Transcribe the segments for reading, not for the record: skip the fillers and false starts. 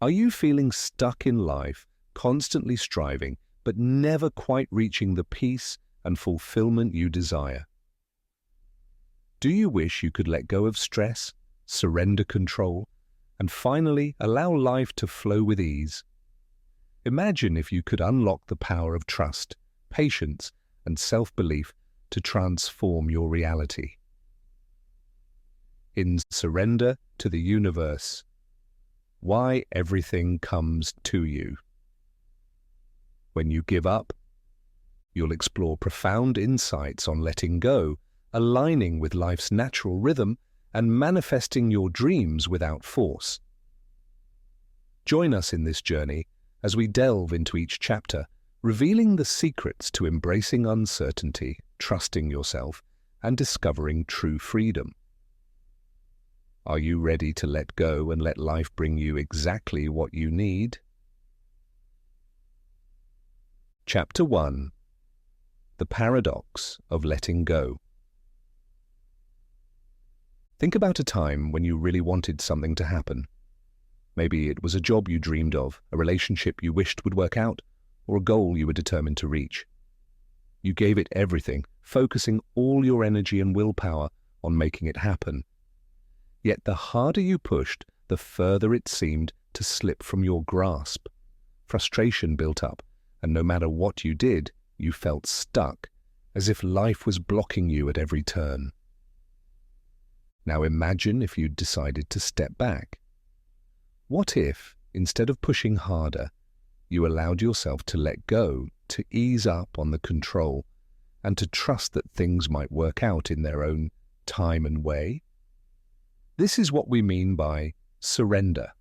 Are you feeling stuck in life, constantly striving, but never quite reaching the peace and fulfillment you desire? Do you wish you could let go of stress, surrender control, and finally allow life to flow with ease? Imagine if you could unlock the power of trust, patience, and self-belief to transform your reality. In Surrender to the Universe, why everything comes to you. When you give up, you'll explore profound insights on letting go, aligning with life's natural rhythm, and manifesting your dreams without force. Join us in this journey as we delve into each chapter, revealing the secrets to embracing uncertainty, trusting yourself, and discovering true freedom. Are you ready to let go and let life bring you exactly what you need? Chapter 1. The Paradox of Letting Go. Think about a time when you really wanted something to happen. Maybe it was a job you dreamed of, a relationship you wished would work out, or a goal you were determined to reach. You gave it everything, focusing all your energy and willpower on making it happen. Yet the harder you pushed, the further it seemed to slip from your grasp. Frustration built up, and no matter what you did, you felt stuck, as if life was blocking you at every turn. Now imagine if you'd decided to step back. What if, instead of pushing harder, you allowed yourself to let go, to ease up on the control, and to trust that things might work out in their own time and way? This is what we mean by surrender.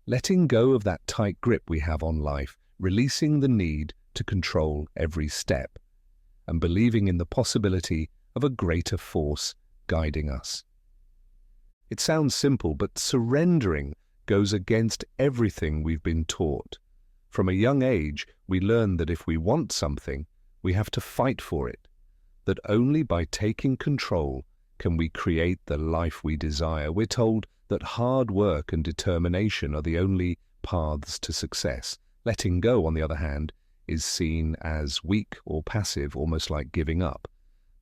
Letting go of that tight grip we have on life, releasing the need to control every step, and believing in the possibility of a greater force guiding us. It sounds simple, but surrendering goes against everything we've been taught. From a young age, we learn that if we want something, we have to fight for it, that only by taking control can we create the life we desire. We're told that hard work and determination are the only paths to success. Letting go, on the other hand, is seen as weak or passive, almost like giving up.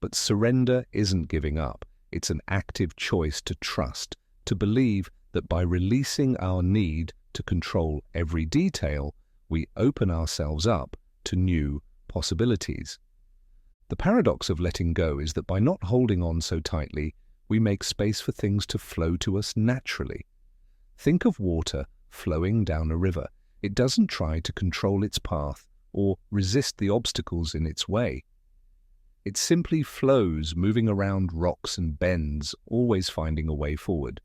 But surrender isn't giving up. It's an active choice to trust, to believe that by releasing our need to control every detail, we open ourselves up to new possibilities. The paradox of letting go is that by not holding on so tightly, we make space for things to flow to us naturally. Think of water flowing down a river. It doesn't try to control its path or resist the obstacles in its way. It simply flows, moving around rocks and bends, always finding a way forward.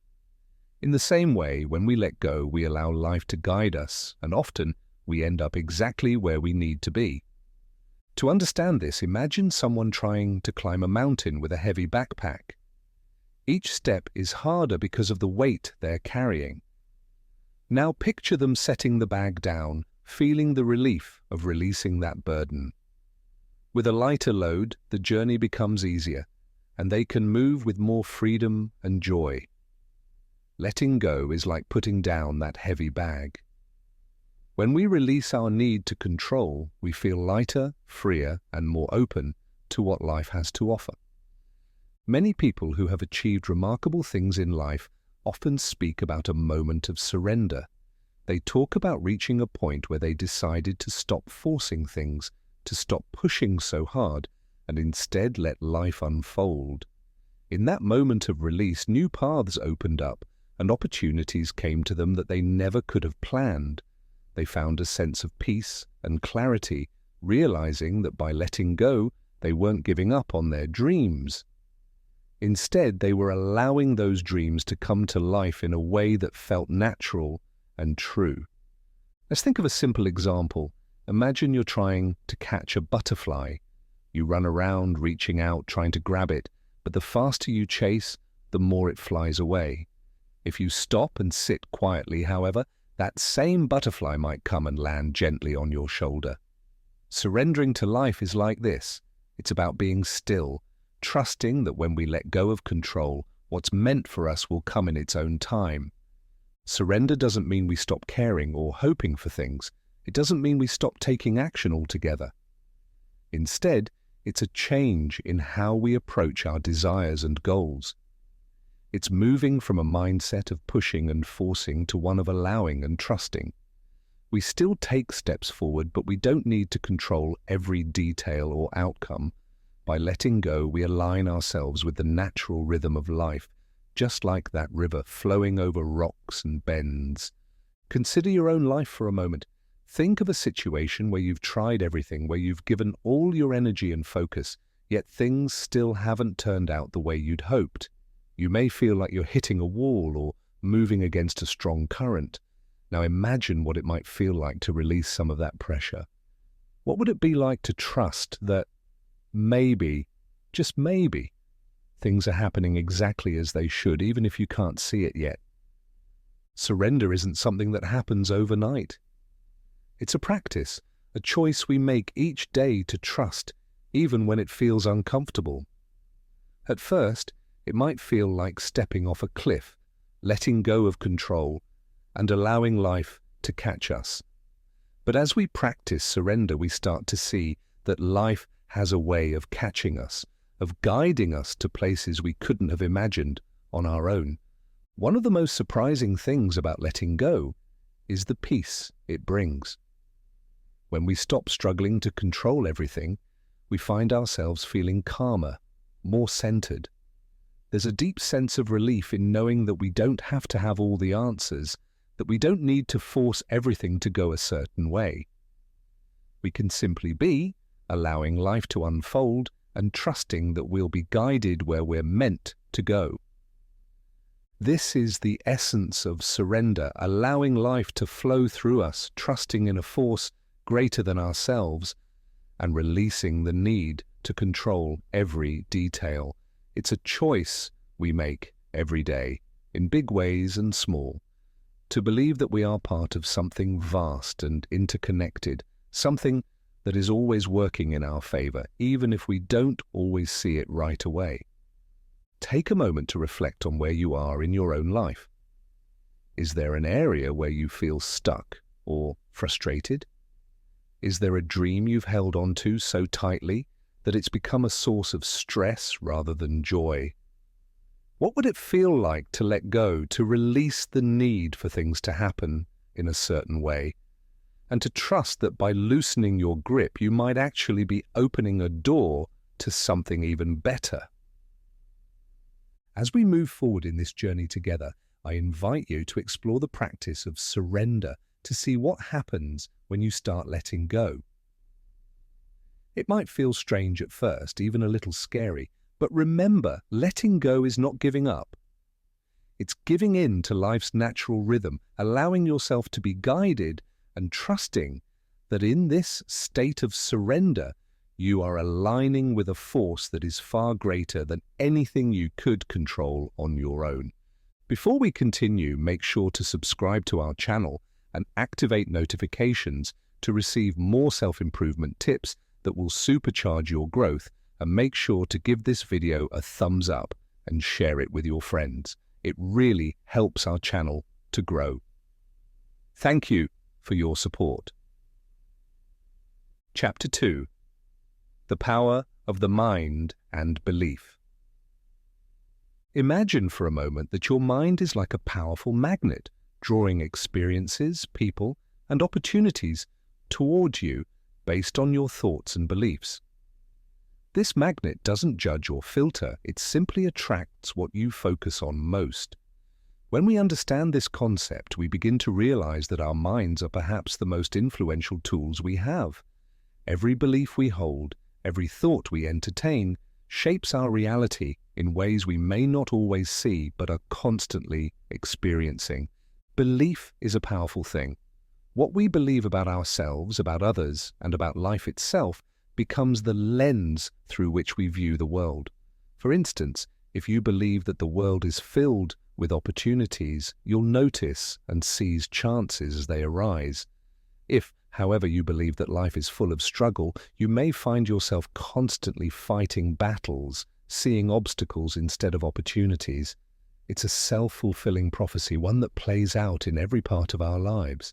In the same way, when we let go, we allow life to guide us, and often we end up exactly where we need to be. To understand this, imagine someone trying to climb a mountain with a heavy backpack. Each step is harder because of the weight they're carrying. Now picture them setting the bag down, feeling the relief of releasing that burden. With a lighter load, the journey becomes easier, and they can move with more freedom and joy. Letting go is like putting down that heavy bag. When we release our need to control, we feel lighter, freer, and more open to what life has to offer. Many people who have achieved remarkable things in life often speak about a moment of surrender. They talk about reaching a point where they decided to stop forcing things, to stop pushing so hard, and instead let life unfold. In that moment of release, new paths opened up, and opportunities came to them that they never could have planned. They found a sense of peace and clarity, realizing that by letting go, they weren't giving up on their dreams. Instead, they were allowing those dreams to come to life in a way that felt natural and true. Let's think of a simple example. Imagine you're trying to catch a butterfly. You run around, reaching out, trying to grab it, but the faster you chase, the more it flies away. If you stop and sit quietly, however, that same butterfly might come and land gently on your shoulder. Surrendering to life is like this. It's about being still, trusting that when we let go of control, what's meant for us will come in its own time. Surrender doesn't mean we stop caring or hoping for things. It doesn't mean we stop taking action altogether. Instead, it's a change in how we approach our desires and goals. It's moving from a mindset of pushing and forcing to one of allowing and trusting. We still take steps forward, but we don't need to control every detail or outcome. By letting go, we align ourselves with the natural rhythm of life, just like that river flowing over rocks and bends. Consider your own life for a moment. Think of a situation where you've tried everything, where you've given all your energy and focus, yet things still haven't turned out the way you'd hoped. You may feel like you're hitting a wall or moving against a strong current. Now imagine what it might feel like to release some of that pressure. What would it be like to trust that maybe, just maybe, things are happening exactly as they should, even if you can't see it yet? Surrender isn't something that happens overnight. It's a practice, a choice we make each day to trust, even when it feels uncomfortable. At first, it might feel like stepping off a cliff, letting go of control, and allowing life to catch us. But as we practice surrender, we start to see that life has a way of catching us, of guiding us to places we couldn't have imagined on our own. One of the most surprising things about letting go is the peace it brings. When we stop struggling to control everything, we find ourselves feeling calmer, more centered. There's a deep sense of relief in knowing that we don't have to have all the answers, that we don't need to force everything to go a certain way. We can simply be, allowing life to unfold and trusting that we'll be guided where we're meant to go. This is the essence of surrender, allowing life to flow through us, trusting in a force greater than ourselves, and releasing the need to control every detail. It's a choice we make every day, in big ways and small, to believe that we are part of something vast and interconnected, something that is always working in our favor, even if we don't always see it right away. Take a moment to reflect on where you are in your own life. Is there an area where you feel stuck or frustrated? Is there a dream you've held on to so tightly that it's become a source of stress rather than joy? What would it feel like to let go, to release the need for things to happen in a certain way, and to trust that by loosening your grip, you might actually be opening a door to something even better? As we move forward in this journey together, I invite you to explore the practice of surrender to see what happens when you start letting go. It might feel strange at first, even a little scary, but remember, letting go is not giving up. It's giving in to life's natural rhythm, allowing yourself to be guided and trusting that in this state of surrender, you are aligning with a force that is far greater than anything you could control on your own. Before we continue, make sure to subscribe to our channel and activate notifications to receive more self-improvement tips that will supercharge your growth, and make sure to give this video a thumbs up and share it with your friends. It really helps our channel to grow. Thank you for your support. Chapter 2. The Power of the Mind and Belief. Imagine for a moment that your mind is like a powerful magnet, drawing experiences, people, and opportunities toward you based on your thoughts and beliefs. This magnet doesn't judge or filter, it simply attracts what you focus on most. When we understand this concept, we begin to realize that our minds are perhaps the most influential tools we have. Every belief we hold, every thought we entertain, shapes our reality in ways we may not always see but are constantly experiencing. Belief is a powerful thing. What we believe about ourselves, about others, and about life itself becomes the lens through which we view the world. For instance, if you believe that the world is filled with opportunities, you'll notice and seize chances as they arise. If, however, you believe that life is full of struggle, you may find yourself constantly fighting battles, seeing obstacles instead of opportunities. It's a self-fulfilling prophecy, one that plays out in every part of our lives.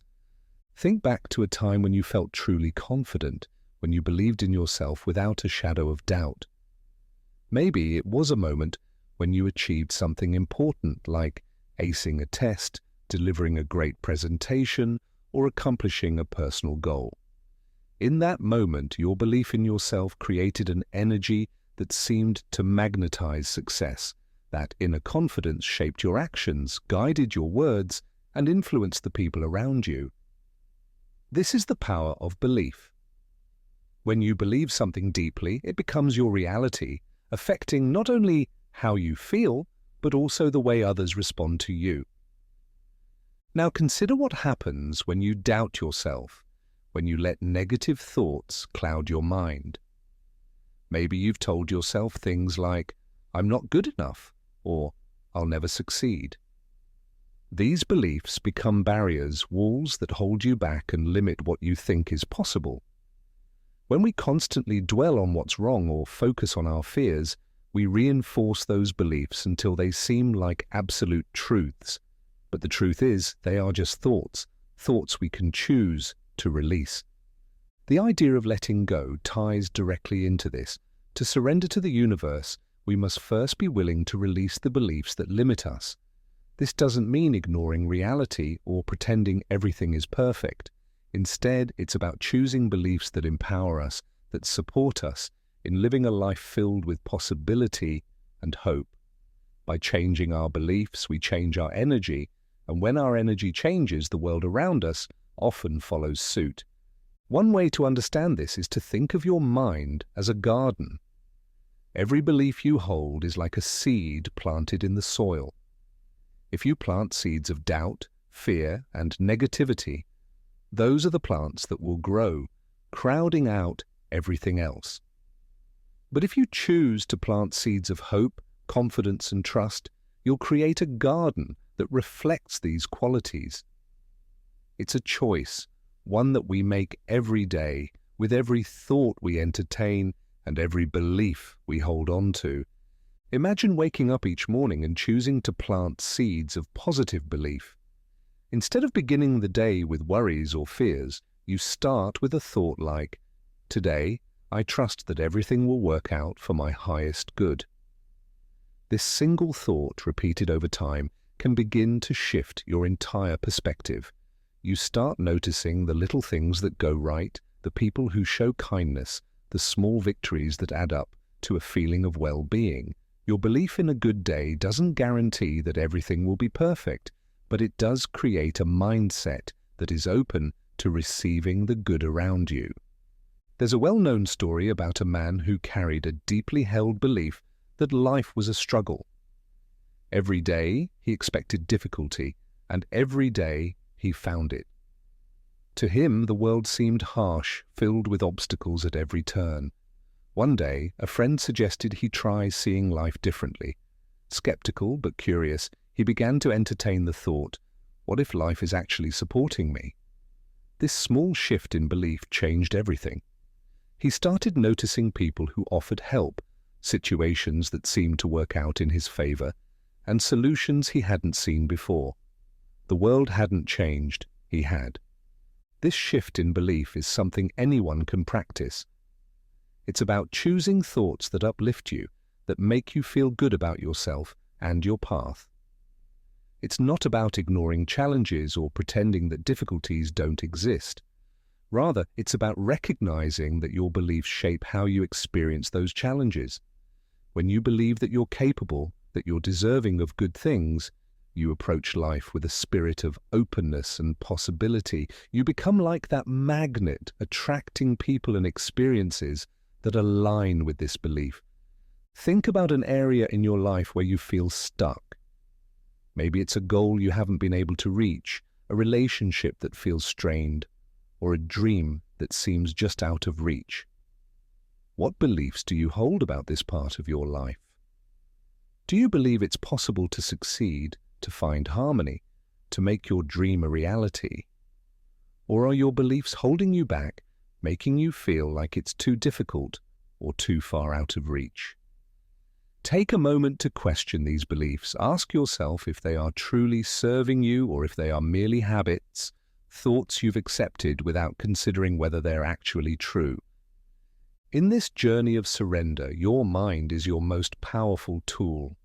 Think back to a time when you felt truly confident, when you believed in yourself without a shadow of doubt. Maybe it was a moment when you achieved something important, like acing a test, delivering a great presentation, or accomplishing a personal goal. In that moment, your belief in yourself created an energy that seemed to magnetize success. That inner confidence shaped your actions, guided your words, and influenced the people around you. This is the power of belief. When you believe something deeply, it becomes your reality, affecting not only how you feel, but also the way others respond to you. Now consider what happens when you doubt yourself, when you let negative thoughts cloud your mind. Maybe you've told yourself things like, "I'm not good enough," or "I'll never succeed." These beliefs become barriers, walls that hold you back and limit what you think is possible. When we constantly dwell on what's wrong or focus on our fears, we reinforce those beliefs until they seem like absolute truths. But the truth is, they are just thoughts, thoughts we can choose to release. The idea of letting go ties directly into this. To surrender to the universe, we must first be willing to release the beliefs that limit us. This doesn't mean ignoring reality or pretending everything is perfect. Instead, it's about choosing beliefs that empower us, that support us in living a life filled with possibility and hope. By changing our beliefs, we change our energy, and when our energy changes, the world around us often follows suit. One way to understand this is to think of your mind as a garden. Every belief you hold is like a seed planted in the soil. If you plant seeds of doubt, fear, and negativity, those are the plants that will grow, crowding out everything else. But if you choose to plant seeds of hope, confidence, and trust, you'll create a garden that reflects these qualities. It's a choice, one that we make every day, with every thought we entertain and every belief we hold on to. Imagine waking up each morning and choosing to plant seeds of positive belief. Instead of beginning the day with worries or fears, you start with a thought like, "Today, I trust that everything will work out for my highest good." This single thought, repeated over time, can begin to shift your entire perspective. You start noticing the little things that go right, the people who show kindness, the small victories that add up to a feeling of well-being. Your belief in a good day doesn't guarantee that everything will be perfect, but it does create a mindset that is open to receiving the good around you. There's a well-known story about a man who carried a deeply held belief that life was a struggle. Every day he expected difficulty, and every day he found it. To him, the world seemed harsh, filled with obstacles at every turn. One day, a friend suggested he try seeing life differently. Skeptical but curious, he began to entertain the thought, what if life is actually supporting me? This small shift in belief changed everything. He started noticing people who offered help, situations that seemed to work out in his favor, and solutions he hadn't seen before. The world hadn't changed, he had. This shift in belief is something anyone can practice. It's about choosing thoughts that uplift you, that make you feel good about yourself and your path. It's not about ignoring challenges or pretending that difficulties don't exist. Rather, it's about recognizing that your beliefs shape how you experience those challenges. When you believe that you're capable, that you're deserving of good things, you approach life with a spirit of openness and possibility. You become like that magnet, attracting people and experiences that align with this belief. Think about an area in your life where you feel stuck. Maybe it's a goal you haven't been able to reach, a relationship that feels strained, or a dream that seems just out of reach. What beliefs do you hold about this part of your life? Do you believe it's possible to succeed, to find harmony, to make your dream a reality? Or are your beliefs holding you back, making you feel like it's too difficult or too far out of reach? Take a moment to question these beliefs. Ask yourself if they are truly serving you or if they are merely habits, thoughts you've accepted without considering whether they're actually true. In this journey of surrender, your mind is your most powerful tool.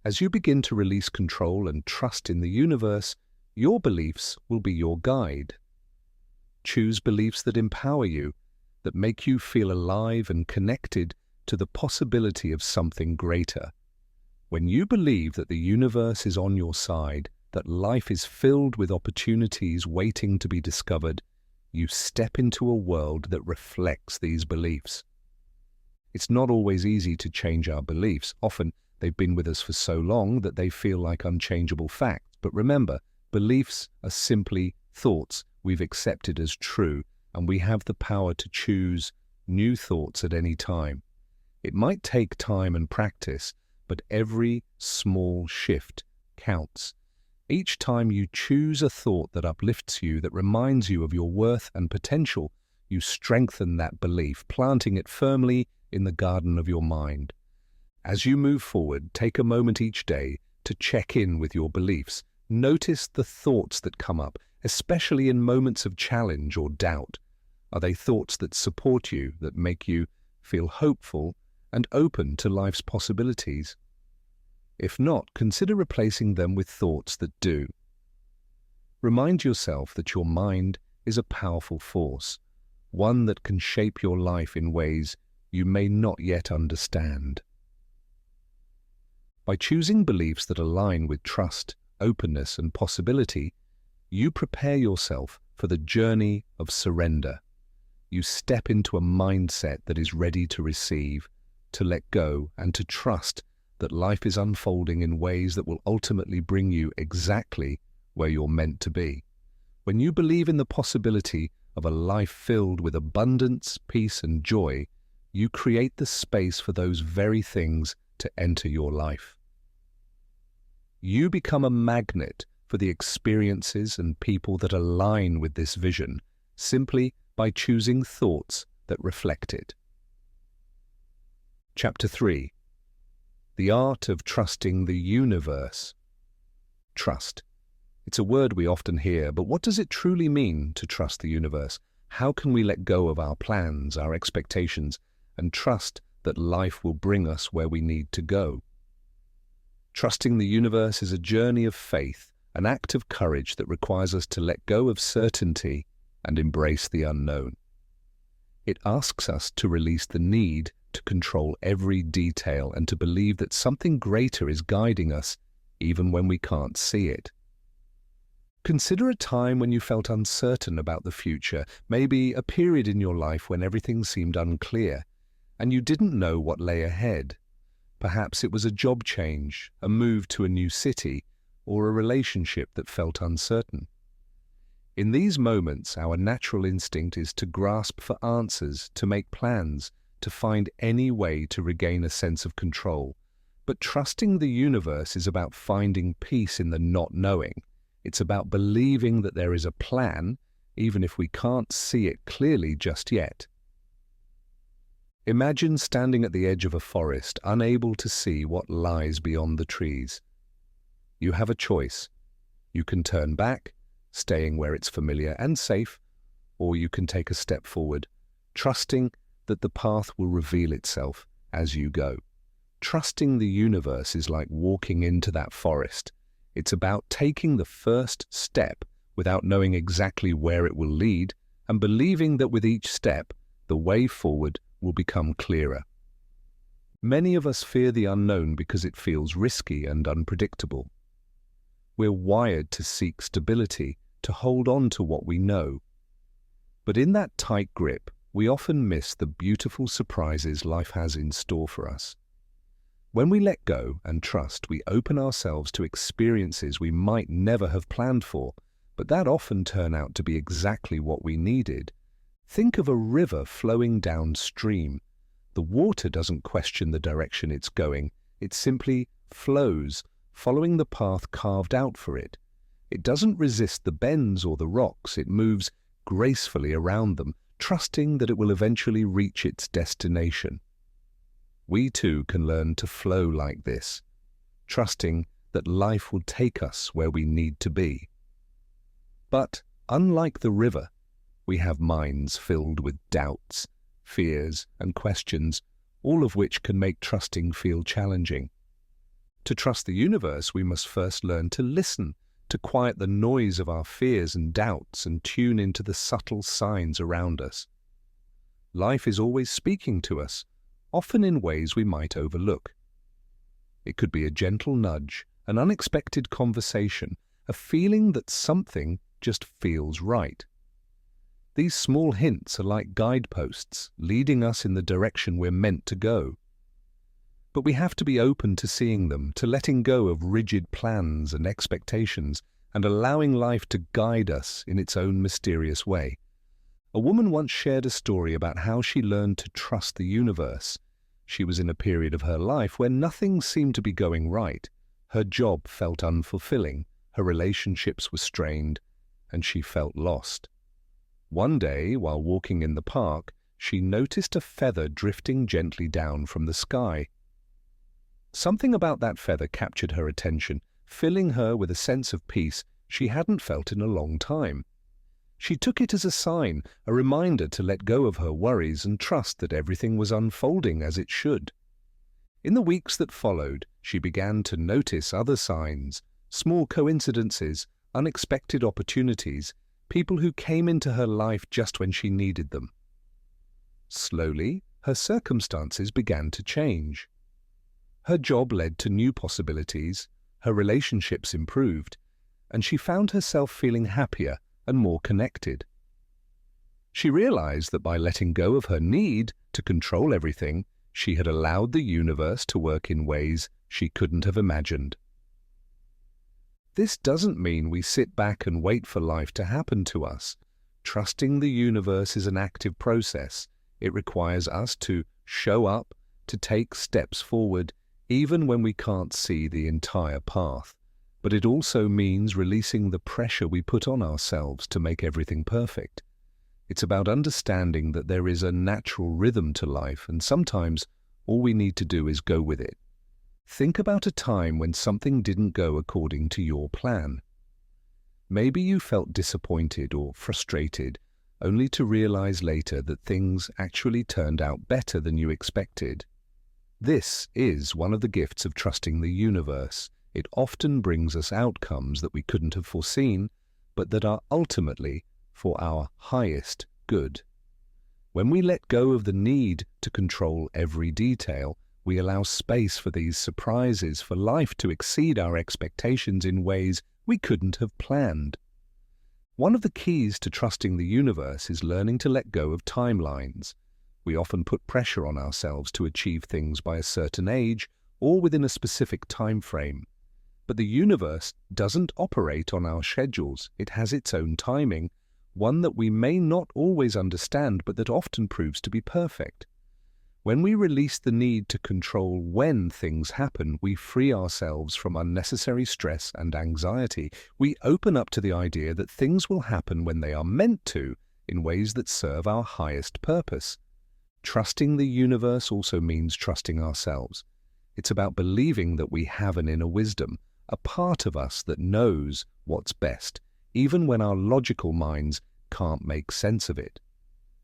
As you begin to release control and trust in the universe, your beliefs will be your guide. Choose beliefs that empower you, that make you feel alive and connected to the possibility of something greater. When you believe that the universe is on your side, that life is filled with opportunities waiting to be discovered, you step into a world that reflects these beliefs. It's not always easy to change our beliefs. Often they've been with us for so long that they feel like unchangeable facts. But remember, beliefs are simply thoughts we've accepted as true, and we have the power to choose new thoughts at any time. It might take time and practice, but every small shift counts. Each time you choose a thought that uplifts you, that reminds you of your worth and potential, you strengthen that belief, planting it firmly in the garden of your mind. As you move forward, take a moment each day to check in with your beliefs. Notice the thoughts that come up, especially in moments of challenge or doubt. Are they thoughts that support you, that make you feel hopeful and open to life's possibilities? If not, consider replacing them with thoughts that do. Remind yourself that your mind is a powerful force, one that can shape your life in ways you may not yet understand. By choosing beliefs that align with trust, openness, and possibility, you prepare yourself for the journey of surrender. You step into a mindset that is ready to receive, to let go, and to trust that life is unfolding in ways that will ultimately bring you exactly where you're meant to be. When you believe in the possibility of a life filled with abundance, peace, and joy, you create the space for those very things to enter your life. You become a magnet for the experiences and people that align with this vision, simply by choosing thoughts that reflect it. Chapter 3. The Art of Trusting the Universe. Trust. It's a word we often hear, but what does it truly mean to trust the universe? How can we let go of our plans, our expectations, and trust that life will bring us where we need to go? Trusting the universe is a journey of faith, an act of courage that requires us to let go of certainty and embrace the unknown. It asks us to release the need to control every detail and to believe that something greater is guiding us even when we can't see it. Consider a time when you felt uncertain about the future, maybe a period in your life when everything seemed unclear and you didn't know what lay ahead. Perhaps it was a job change, a move to a new city, or a relationship that felt uncertain. In these moments, our natural instinct is to grasp for answers, to make plans, to find any way to regain a sense of control. But trusting the universe is about finding peace in the not knowing. It's about believing that there is a plan, even if we can't see it clearly just yet. Imagine standing at the edge of a forest, unable to see what lies beyond the trees. You have a choice. You can turn back, staying where it's familiar and safe, or you can take a step forward, trusting that the path will reveal itself as you go. Trusting the universe is like walking into that forest. It's about taking the first step without knowing exactly where it will lead, and believing that with each step, the way forward will become clearer. Many of us fear the unknown because it feels risky and unpredictable. We're wired to seek stability, to hold on to what we know. But in that tight grip, we often miss the beautiful surprises life has in store for us. When we let go and trust, we open ourselves to experiences we might never have planned for, but that often turn out to be exactly what we needed. Think of a river flowing downstream. The water doesn't question the direction it's going. It simply flows, following the path carved out for it. It doesn't resist the bends or the rocks. It moves gracefully around them, trusting that it will eventually reach its destination. We too can learn to flow like this, trusting that life will take us where we need to be. But unlike the river, we have minds filled with doubts, fears, and questions, all of which can make trusting feel challenging. To trust the universe, we must first learn to listen, to quiet the noise of our fears and doubts and tune into the subtle signs around us. Life is always speaking to us, often in ways we might overlook. It could be a gentle nudge, an unexpected conversation, a feeling that something just feels right. These small hints are like guideposts, leading us in the direction we're meant to go. But we have to be open to seeing them, to letting go of rigid plans and expectations, and allowing life to guide us in its own mysterious way. A woman once shared a story about how she learned to trust the universe. She was in a period of her life where nothing seemed to be going right. Her job felt unfulfilling, her relationships were strained, and she felt lost. One day, while walking in the park, she noticed a feather drifting gently down from the sky. Something about that feather captured her attention, filling her with a sense of peace she hadn't felt in a long time. She took it as a sign, a reminder to let go of her worries and trust that everything was unfolding as it should. In the weeks that followed, she began to notice other signs, small coincidences, unexpected opportunities, people who came into her life just when she needed them. Slowly, her circumstances began to change. Her job led to new possibilities, her relationships improved, and she found herself feeling happier and more connected. She realized that by letting go of her need to control everything, she had allowed the universe to work in ways she couldn't have imagined. This doesn't mean we sit back and wait for life to happen to us. Trusting the universe is an active process. It requires us to show up, to take steps forward, even when we can't see the entire path. But it also means releasing the pressure we put on ourselves to make everything perfect. It's about understanding that there is a natural rhythm to life, and sometimes all we need to do is go with it. Think about a time when something didn't go according to your plan. Maybe you felt disappointed or frustrated, only to realize later that things actually turned out better than you expected. This is one of the gifts of trusting the universe. It often brings us outcomes that we couldn't have foreseen, but that are ultimately for our highest good. When we let go of the need to control every detail, we allow space for these surprises, for life to exceed our expectations in ways we couldn't have planned. One of the keys to trusting the universe is learning to let go of timelines. We often put pressure on ourselves to achieve things by a certain age or within a specific time frame. But the universe doesn't operate on our schedules. It has its own timing, one that we may not always understand, but that often proves to be perfect. When we release the need to control when things happen, we free ourselves from unnecessary stress and anxiety. We open up to the idea that things will happen when they are meant to, in ways that serve our highest purpose. Trusting the universe also means trusting ourselves. It's about believing that we have an inner wisdom, a part of us that knows what's best, even when our logical minds can't make sense of it.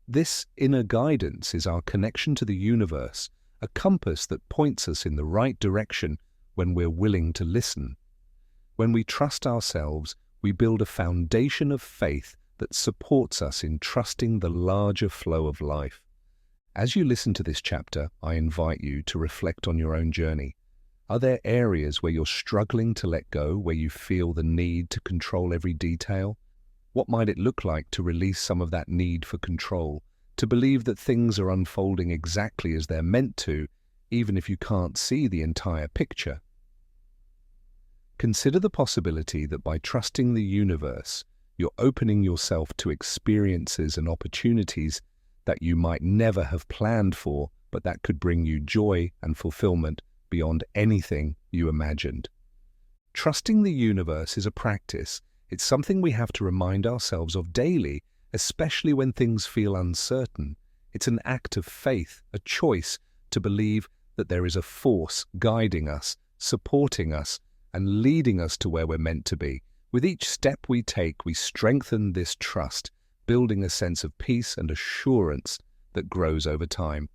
This inner guidance is our connection to the universe, a compass that points us in the right direction when we're willing to listen. When we trust ourselves, we build a foundation of faith that supports us in trusting the larger flow of life. As you listen to this chapter, I invite you to reflect on your own journey. Are there areas where you're struggling to let go, where you feel the need to control every detail? What might it look like to release some of that need for control, to believe that things are unfolding exactly as they're meant to, even if you can't see the entire picture? Consider the possibility that by trusting the universe, you're opening yourself to experiences and opportunities that you might never have planned for, but that could bring you joy and fulfillment beyond anything you imagined. Trusting the universe is a practice. It's something we have to remind ourselves of daily, especially when things feel uncertain. It's an act of faith, a choice to believe that there is a force guiding us, supporting us, and leading us to where we're meant to be. With each step we take, we strengthen this trust, building a sense of peace and assurance that grows over time.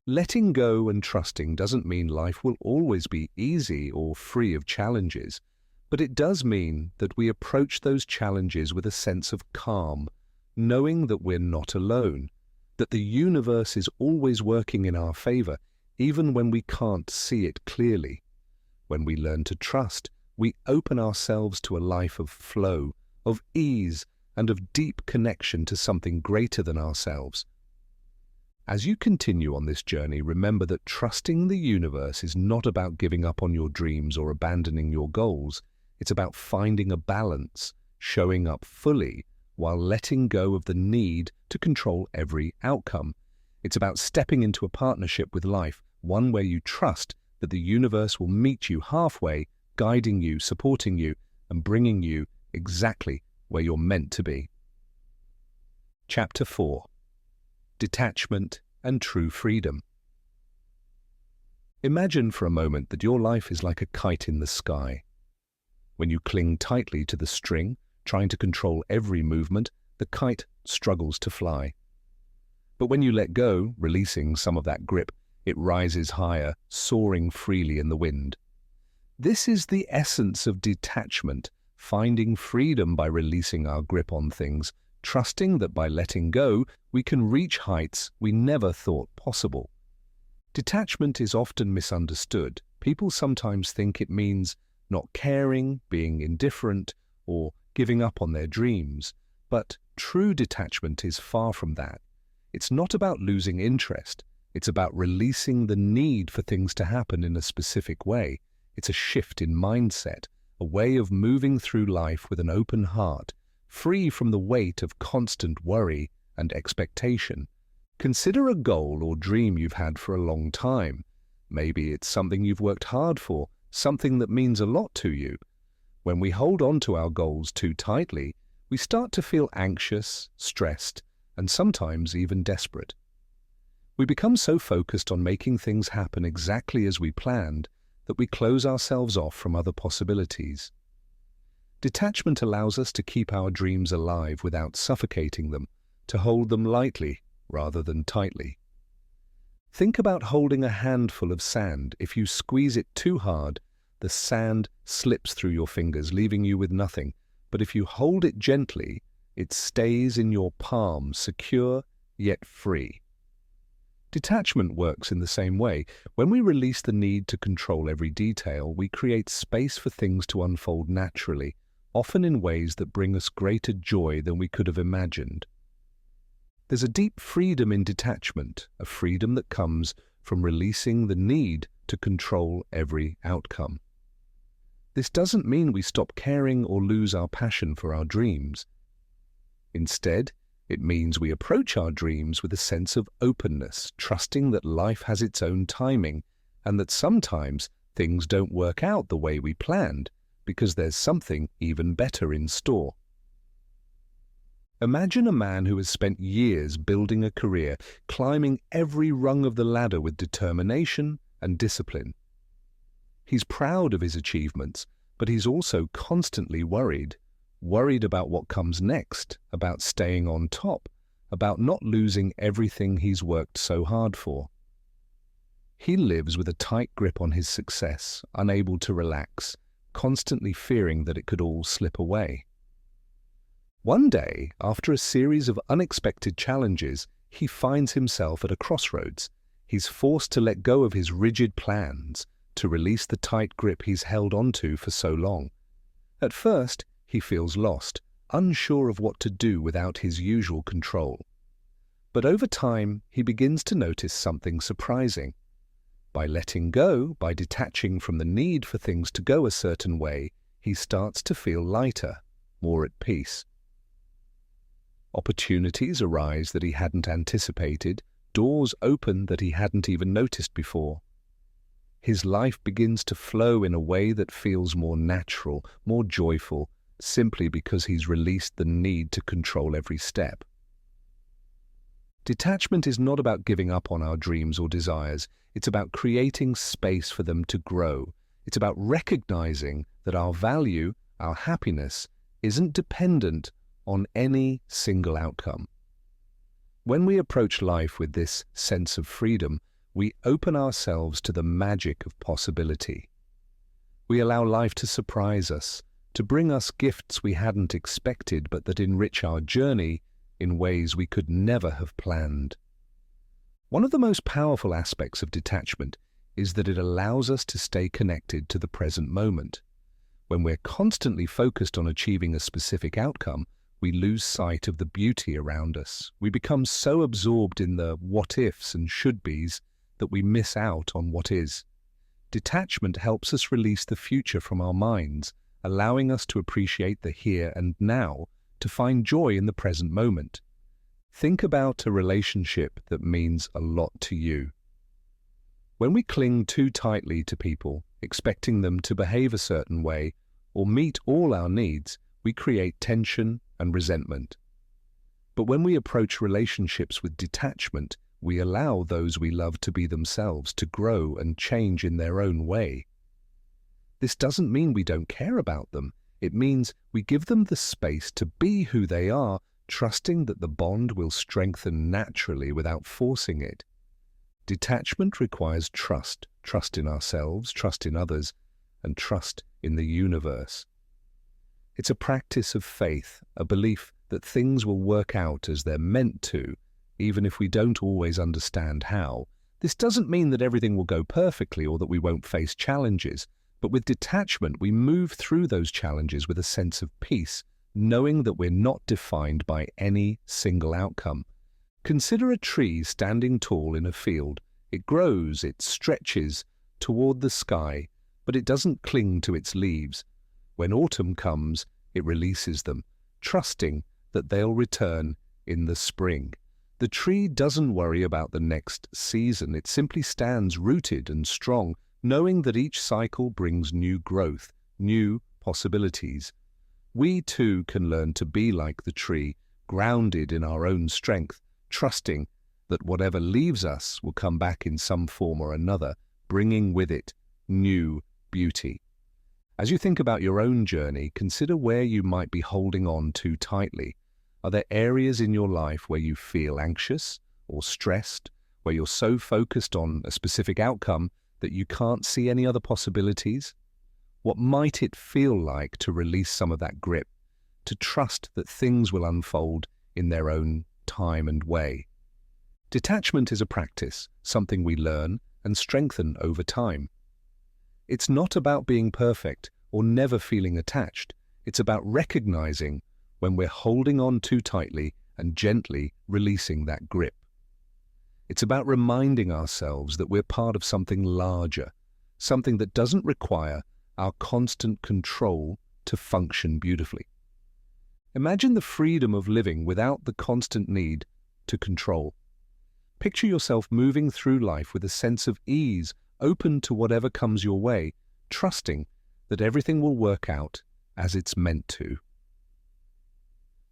Letting go and trusting doesn't mean life will always be easy or free of challenges, but it does mean that we approach those challenges with a sense of calm, knowing that we're not alone, that the universe is always working in our favor, even when we can't see it clearly. When we learn to trust, we open ourselves to a life of flow, of ease, and of deep connection to something greater than ourselves. As you continue on this journey, remember that trusting the universe is not about giving up on your dreams or abandoning your goals. It's about finding a balance, showing up fully, while letting go of the need to control every outcome. It's about stepping into a partnership with life, one where you trust that the universe will meet you halfway, guiding you, supporting you, and bringing you exactly where you're meant to be. Chapter 4. Detachment and True Freedom. Imagine for a moment that your life is like a kite in the sky. When you cling tightly to the string, trying to control every movement, the kite struggles to fly. But when you let go, releasing some of that grip, it rises higher, soaring freely in the wind. This is the essence of detachment, finding freedom by releasing our grip on things, trusting that by letting go, we can reach heights we never thought possible. Detachment is often misunderstood. People sometimes think it means not caring, being indifferent, or giving up on their dreams. But true detachment is far from that. It's not about losing interest. It's about releasing the need for things to happen in a specific way. It's a shift in mindset, a way of moving through life with an open heart, free from the weight of constant worry and expectation. Consider a goal or dream you've had for a long time. Maybe it's something you've worked hard for, something that means a lot to you. When we hold on to our goals too tightly, we start to feel anxious, stressed, and sometimes even desperate. We become so focused on making things happen exactly as we planned that we close ourselves off from other possibilities. Detachment allows us to keep our dreams alive without suffocating them, to hold them lightly rather than tightly. Think about holding a handful of sand. If you squeeze it too hard, the sand slips through your fingers, leaving you with nothing. But if you hold it gently, it stays in your palm, secure yet free. Detachment works in the same way. When we release the need to control every detail, we create space for things to unfold naturally, often in ways that bring us greater joy than we could have imagined. There's a deep freedom in detachment, a freedom that comes from releasing the need to control every outcome. This doesn't mean we stop caring or lose our passion for our dreams. Instead, it means we approach our dreams with a sense of openness, trusting that life has its own timing and that sometimes things don't work out the way we planned because there's something even better in store. Imagine a man who has spent years building a career, climbing every rung of the ladder with determination and discipline. He's proud of his achievements, but he's also constantly worried about what comes next, about staying on top, about not losing everything he's worked so hard for. He lives with a tight grip on his success, unable to relax, constantly fearing that it could all slip away. One day, after a series of unexpected challenges, he finds himself at a crossroads. He's forced to let go of his rigid plans, to release the tight grip he's held onto for so long. At first, he feels lost, unsure of what to do without his usual control. But over time, he begins to notice something surprising. By letting go, by detaching from the need for things to go a certain way, he starts to feel lighter, more at peace. Opportunities arise that he hadn't anticipated, doors open that he hadn't even noticed before. His life begins to flow in a way that feels more natural, more joyful, simply because he's released the need to control every step. Detachment is not about giving up on our dreams or desires. It's about creating space for them to grow. It's about recognizing that our value, our happiness, isn't dependent on any single outcome. When we approach life with this sense of freedom, we open ourselves to the magic of possibility. We allow life to surprise us, to bring us gifts we hadn't expected but that enrich our journey in ways we could never have planned. One of the most powerful aspects of detachment is that it allows us to stay connected to the present moment. When we're constantly focused on achieving a specific outcome, we lose sight of the beauty around us. We become so absorbed in the what-ifs and should-bes that we miss out on what is. Detachment helps us release the future from our minds, allowing us to appreciate the here and now, to find joy in the present moment. Think about a relationship that means a lot to you. When we cling too tightly to people, expecting them to behave a certain way or meet all our needs, we create tension and resentment. But when we approach relationships with detachment, we allow those we love to be themselves, to grow and change in their own way. This doesn't mean we don't care about them. It means we give them the space to be who they are, trusting that the bond will strengthen naturally without forcing it. Detachment requires trust in ourselves, trust in others, and trust in the universe. It's a practice of faith, a belief that things will work out as they're meant to, even if we don't always understand how. This doesn't mean that everything will go perfectly or that we won't face challenges. But with detachment, we move through those challenges with a sense of peace, knowing that we're not defined by any single outcome. Consider a tree standing tall in a field. It grows, it stretches toward the sky, but it doesn't cling to its leaves. When autumn comes, it releases them, trusting that they'll return in the spring. The tree doesn't worry about the next season. It simply stands rooted and strong, knowing that each cycle brings new growth, new possibilities. We too can learn to be like the tree, grounded in our own strength, trusting that whatever leaves us will come back in some form or another, bringing with it new beauty. As you think about your own journey, consider where you might be holding on too tightly. Are there areas in your life where you feel anxious or stressed, where you're so focused on a specific outcome that you can't see any other possibilities? What might it feel like to release some of that grip, to trust that things will unfold in their own time and way? Detachment is a practice, something we learn and strengthen over time. It's not about being perfect or never feeling attached. It's about recognizing when we're holding on too tightly and gently releasing that grip. It's about reminding ourselves that we're part of something larger, something that doesn't require our constant control to function beautifully. Imagine the freedom of living without the constant need to control. Picture yourself moving through life with a sense of ease, open to whatever comes your way, trusting that everything will work out as it's meant to.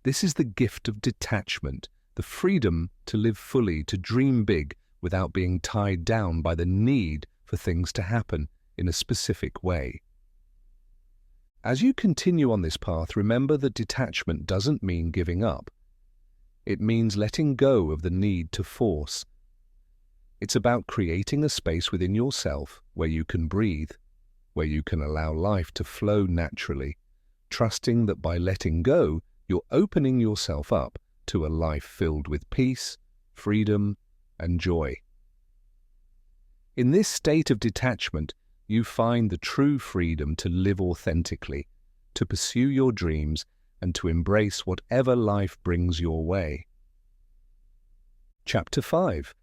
This is the gift of detachment, the freedom to live fully, to dream big without being tied down by the need for things to happen in a specific way. As you continue on this path, remember that detachment doesn't mean giving up. It means letting go of the need to force. It's about creating a space within yourself where you can breathe, where you can allow life to flow naturally, trusting that by letting go, you're opening yourself up to a life filled with peace, freedom, and joy. In this state of detachment, you find the true freedom to live authentically, to pursue your dreams, and to embrace whatever life brings your way. Chapter 5.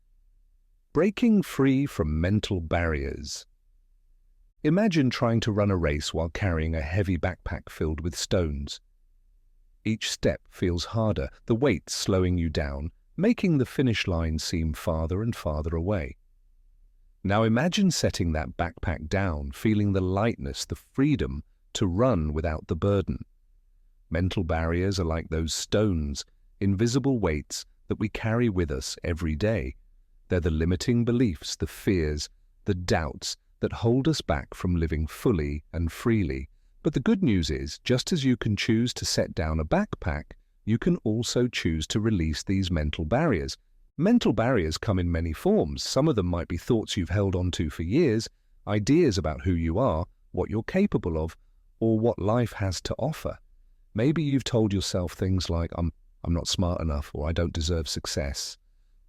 Breaking free from mental barriers. Imagine trying to run a race while carrying a heavy backpack filled with stones. Each step feels harder, the weight slowing you down, making the finish line seem farther and farther away. Now imagine setting that backpack down, feeling the lightness, the freedom to run without the burden. Mental barriers are like those stones, invisible weights that we carry with us every day. They're the limiting beliefs, the fears, the doubts that hold us back from living fully and freely. But the good news is, just as you can choose to set down a backpack, you can also choose to release these mental barriers. Mental barriers come in many forms. Some of them might be thoughts you've held on to for years, ideas about who you are, what you're capable of, or what life has to offer. Maybe you've told yourself things like, I'm not smart enough, or I don't deserve success,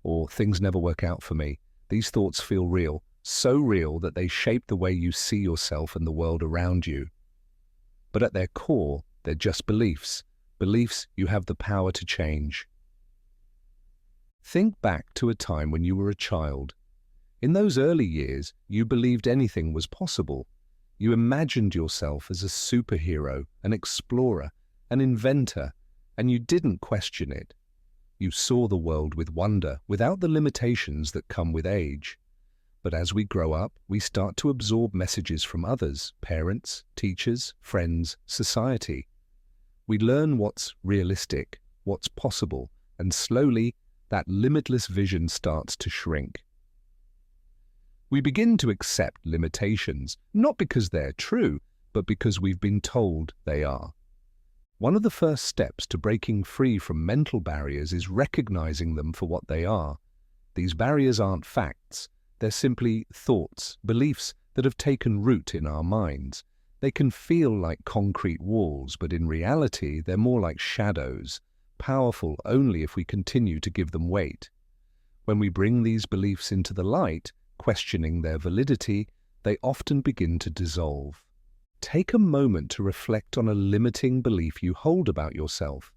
or things never work out for me. These thoughts feel real, so real that they shape the way you see yourself and the world around you. But at their core, they're just beliefs you have the power to change. Think back to a time when you were a child. In those early years, you believed anything was possible. You imagined yourself as a superhero, an explorer, an inventor, and you didn't question it. You saw the world with wonder, without the limitations that come with age. But as we grow up, we start to absorb messages from others, parents, teachers, friends, society. We learn what's realistic, what's possible, and slowly, that limitless vision starts to shrink. We begin to accept limitations, not because they're true, but because we've been told they are. One of the first steps to breaking free from mental barriers is recognizing them for what they are. These barriers aren't facts. They're simply thoughts, beliefs that have taken root in our minds. They can feel like concrete walls, but in reality, they're more like shadows, powerful only if we continue to give them weight. When we bring these beliefs into the light, questioning their validity, they often begin to dissolve. Take a moment to reflect on a limiting belief you hold about yourself.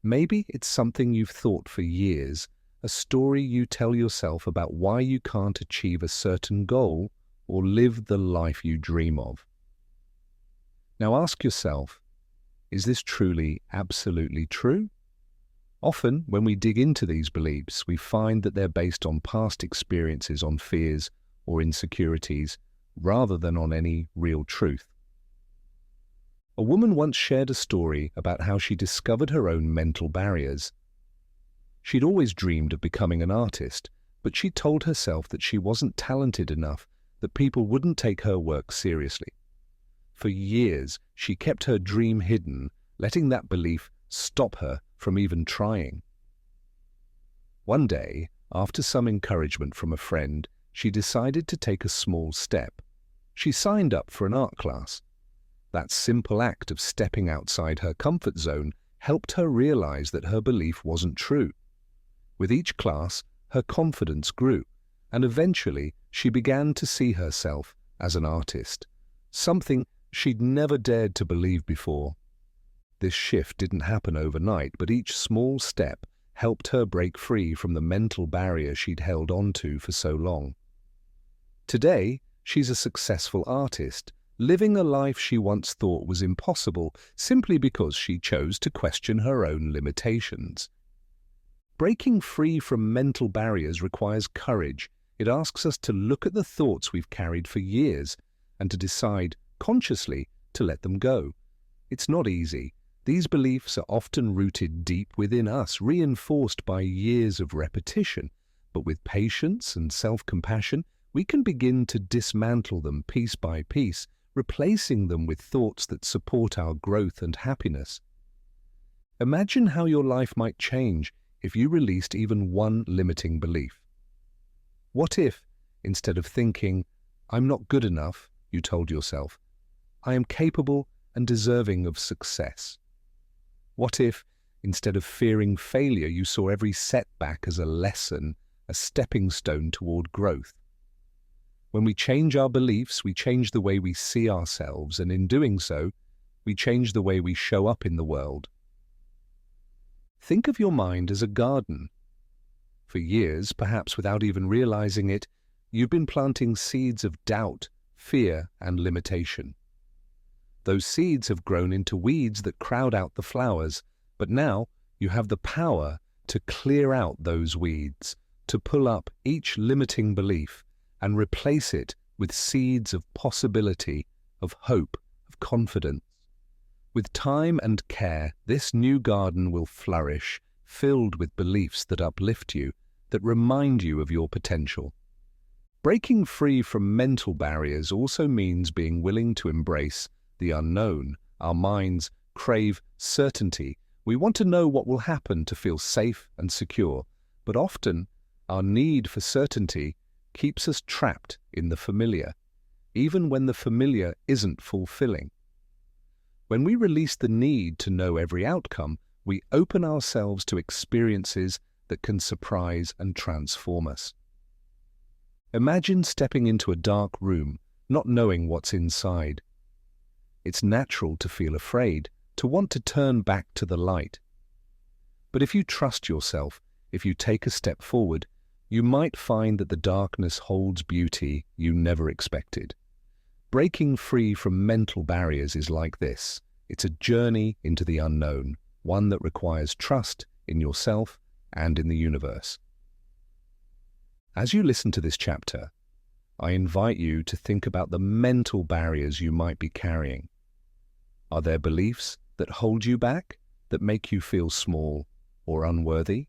Maybe it's something you've thought for years, a story you tell yourself about why you can't achieve a certain goal or live the life you dream of. Now ask yourself, is this truly absolutely true? Often, when we dig into these beliefs, we find that they're based on past experiences, on fears or insecurities, rather than on any real truth. A woman once shared a story about how she discovered her own mental barriers. She'd always dreamed of becoming an artist, but she told herself that she wasn't talented enough, that people wouldn't take her work seriously. For years, she kept her dream hidden, letting that belief stop her from even trying. One day, after some encouragement from a friend, she decided to take a small step. She signed up for an art class. That simple act of stepping outside her comfort zone helped her realize that her belief wasn't true. With each class, her confidence grew, and eventually she began to see herself as an artist, something she'd never dared to believe before. This shift didn't happen overnight, but each small step helped her break free from the mental barrier she'd held on to for so long. Today, she's a successful artist, living a life she once thought was impossible simply because she chose to question her own limitations. Breaking free from mental barriers requires courage. It asks us to look at the thoughts we've carried for years and to decide, consciously, to let them go. It's not easy. These beliefs are often rooted deep within us, reinforced by years of repetition. But with patience and self-compassion, we can begin to dismantle them piece by piece, replacing them with thoughts that support our growth and happiness. Imagine how your life might change if you released even one limiting belief. What if, instead of thinking, "I'm not good enough," you told yourself, "I am capable and deserving of success"? What if, instead of fearing failure, you saw every setback as a lesson, a stepping stone toward growth? When we change our beliefs, we change the way we see ourselves, and in doing so, we change the way we show up in the world. Think of your mind as a garden. For years, perhaps without even realizing it, you've been planting seeds of doubt, fear, and limitation. Those seeds have grown into weeds that crowd out the flowers, but now you have the power to clear out those weeds, to pull up each limiting belief and replace it with seeds of possibility, of hope, of confidence. With time and care, this new garden will flourish, filled with beliefs that uplift you, that remind you of your potential. Breaking free from mental barriers also means being willing to embrace the unknown. Our minds crave certainty. We want to know what will happen to feel safe and secure, but often our need for certainty keeps us trapped in the familiar, even when the familiar isn't fulfilling. When we release the need to know every outcome, we open ourselves to experiences that can surprise and transform us. Imagine stepping into a dark room, not knowing what's inside. It's natural to feel afraid, to want to turn back to the light. But if you trust yourself, if you take a step forward, you might find that the darkness holds beauty you never expected. Breaking free from mental barriers is like this. It's a journey into the unknown, one that requires trust in yourself and in the universe. As you listen to this chapter, I invite you to think about the mental barriers you might be carrying. Are there beliefs that hold you back, that make you feel small or unworthy?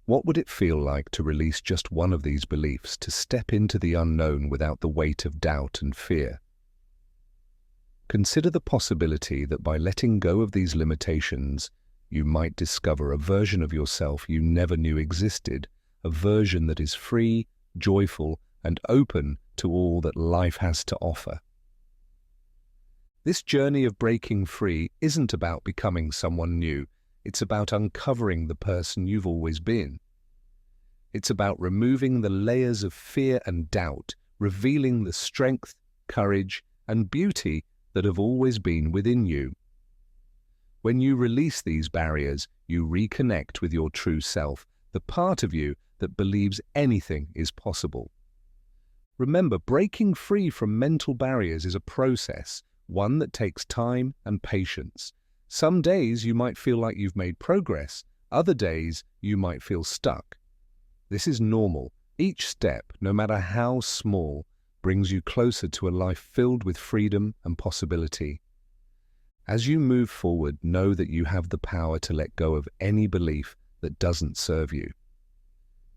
What would it feel like to release just one of these beliefs, to step into the unknown without the weight of doubt and fear? Consider the possibility that by letting go of these limitations, you might discover a version of yourself you never knew existed, a version that is free, joyful, and open to all that life has to offer. This journey of breaking free isn't about becoming someone new. It's about uncovering the person you've always been. It's about removing the layers of fear and doubt, revealing the strength, courage, and beauty that have always been within you. When you release these barriers, you reconnect with your true self, the part of you that believes anything is possible. Remember, breaking free from mental barriers is a process, one that takes time and patience. Some days you might feel like you've made progress, other days you might feel stuck. This is normal. Each step, no matter how small, brings you closer to a life filled with freedom and possibility. As you move forward, know that you have the power to let go of any belief that doesn't serve you.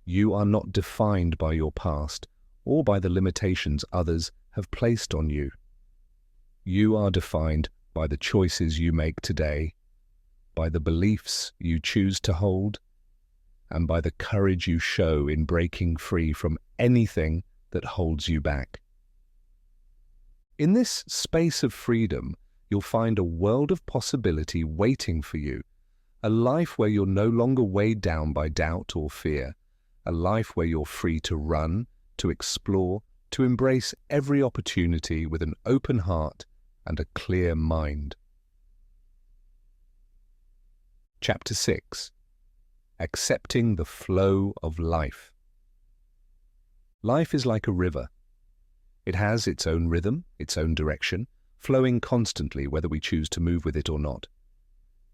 You are not defined by your past or by the limitations others have placed on you. You are defined by the choices you make today, by the beliefs you choose to hold, and by the courage you show in breaking free from anything that holds you back. In this space of freedom, you'll find a world of possibility waiting for you, a life where you're no longer weighed down by doubt or fear, a life where you're free to run, to explore, to embrace every opportunity with an open heart and a clear mind. Chapter 6. Accepting the flow of life. Life is like a river. It has its own rhythm, its own direction, flowing constantly whether we choose to move with it or not.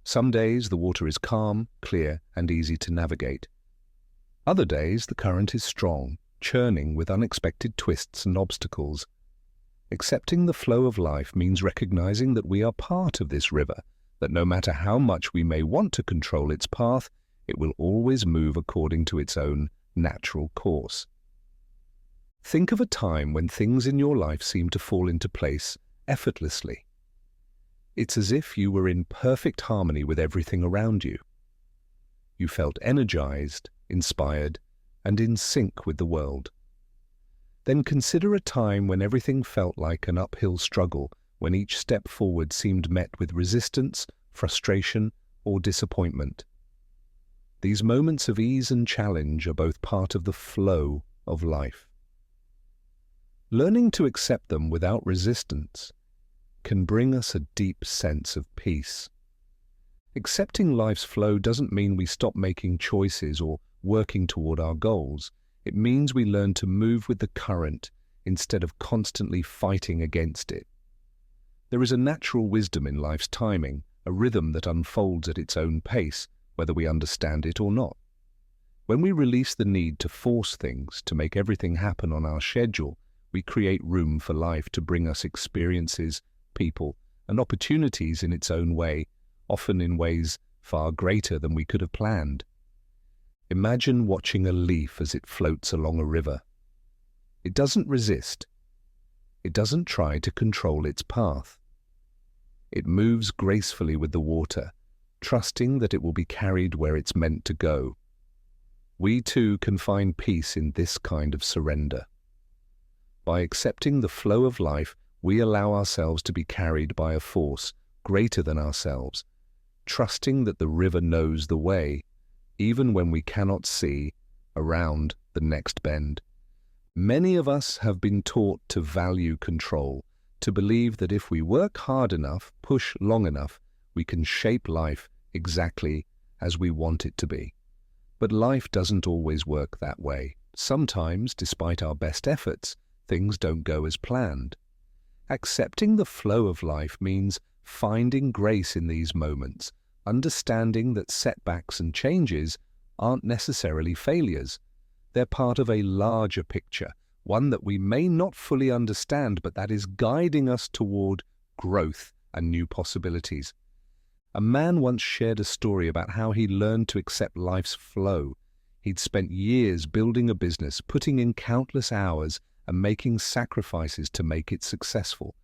Some days the water is calm, clear, and easy to navigate. Other days the current is strong, churning with unexpected twists and obstacles. Accepting the flow of life means recognizing that we are part of this river, that no matter how much we may want to control its path, it will always move according to its own natural course. Think of a time when things in your life seem to fall into place effortlessly. It's as if you were in perfect harmony with everything around you. You felt energized, inspired, and in sync with the world. Then consider a time when everything felt like an uphill struggle, when each step forward seemed met with resistance, frustration, or disappointment. These moments of ease and challenge are both part of the flow of life. Learning to accept them without resistance can bring us a deep sense of peace. Accepting life's flow doesn't mean we stop making choices or working toward our goals. It means we learn to move with the current instead of constantly fighting against it. There is a natural wisdom in life's timing, a rhythm that unfolds at its own pace, whether we understand it or not. When we release the need to force things, to make everything happen on our schedule, we create room for life to bring us experiences, people, and opportunities in its own way, often in ways far greater than we could have planned. Imagine watching a leaf as it floats along a river. It doesn't resist. It doesn't try to control its path. It moves gracefully with the water, trusting that it will be carried where it's meant to go. We too can find peace in this kind of surrender. By accepting the flow of life, we allow ourselves to be carried by a force greater than ourselves, trusting that the river knows the way, even when we cannot see around the next bend. Many of us have been taught to value control, to believe that if we work hard enough, push long enough, we can shape life exactly as we want it to be. But life doesn't always work that way. Sometimes, despite our best efforts, things don't go as planned. Accepting the flow of life means finding grace in these moments, understanding that setbacks and changes aren't necessarily failures. They're part of a larger picture, one that we may not fully understand, but that is guiding us toward growth and new possibilities. A man once shared a story about how he learned to accept life's flow. He'd spent years building a business, putting in countless hours and making sacrifices to make it successful.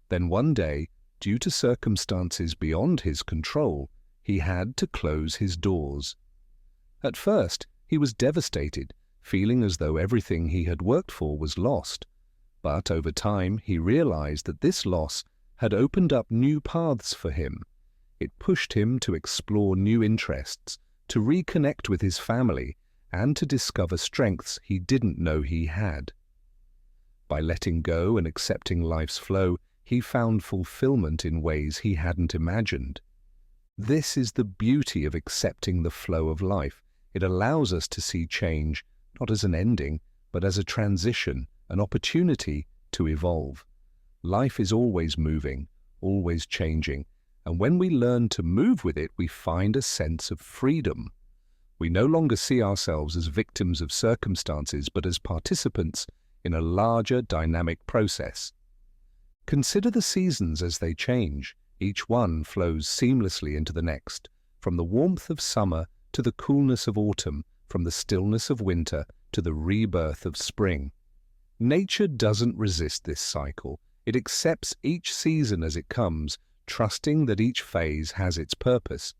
Then one day, due to circumstances beyond his control, he had to close his doors. At first, he was devastated, feeling as though everything he had worked for was lost. But over time, he realized that this loss had opened up new paths for him. It pushed him to explore new interests, to reconnect with his family, and to discover strengths he didn't know he had. By letting go and accepting life's flow, he found fulfillment in ways he hadn't imagined. This is the beauty of accepting the flow of life. It allows us to see change not as an ending, but as a transition, an opportunity to evolve. Life is always moving, always changing, and when we learn to move with it, we find a sense of freedom. We no longer see ourselves as victims of circumstances, but as participants in a larger dynamic process. Consider the seasons as they change. Each one flows seamlessly into the next, from the warmth of summer to the coolness of autumn, from the stillness of winter to the rebirth of spring. Nature doesn't resist this cycle. It accepts each season as it comes, trusting that each phase has its purpose.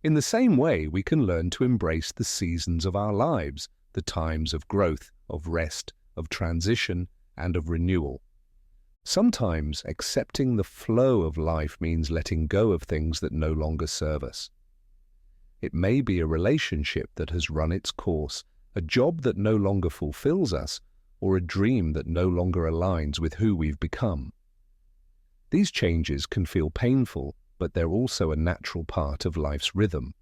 In the same way, we can learn to embrace the seasons of our lives, the times of growth, of rest, of transition, and of renewal. Sometimes accepting the flow of life means letting go of things that no longer serve us. It may be a relationship that has run its course, a job that no longer fulfills us, or a dream that no longer aligns with who we've become. These changes can feel painful, but they're also a natural part of life's rhythm.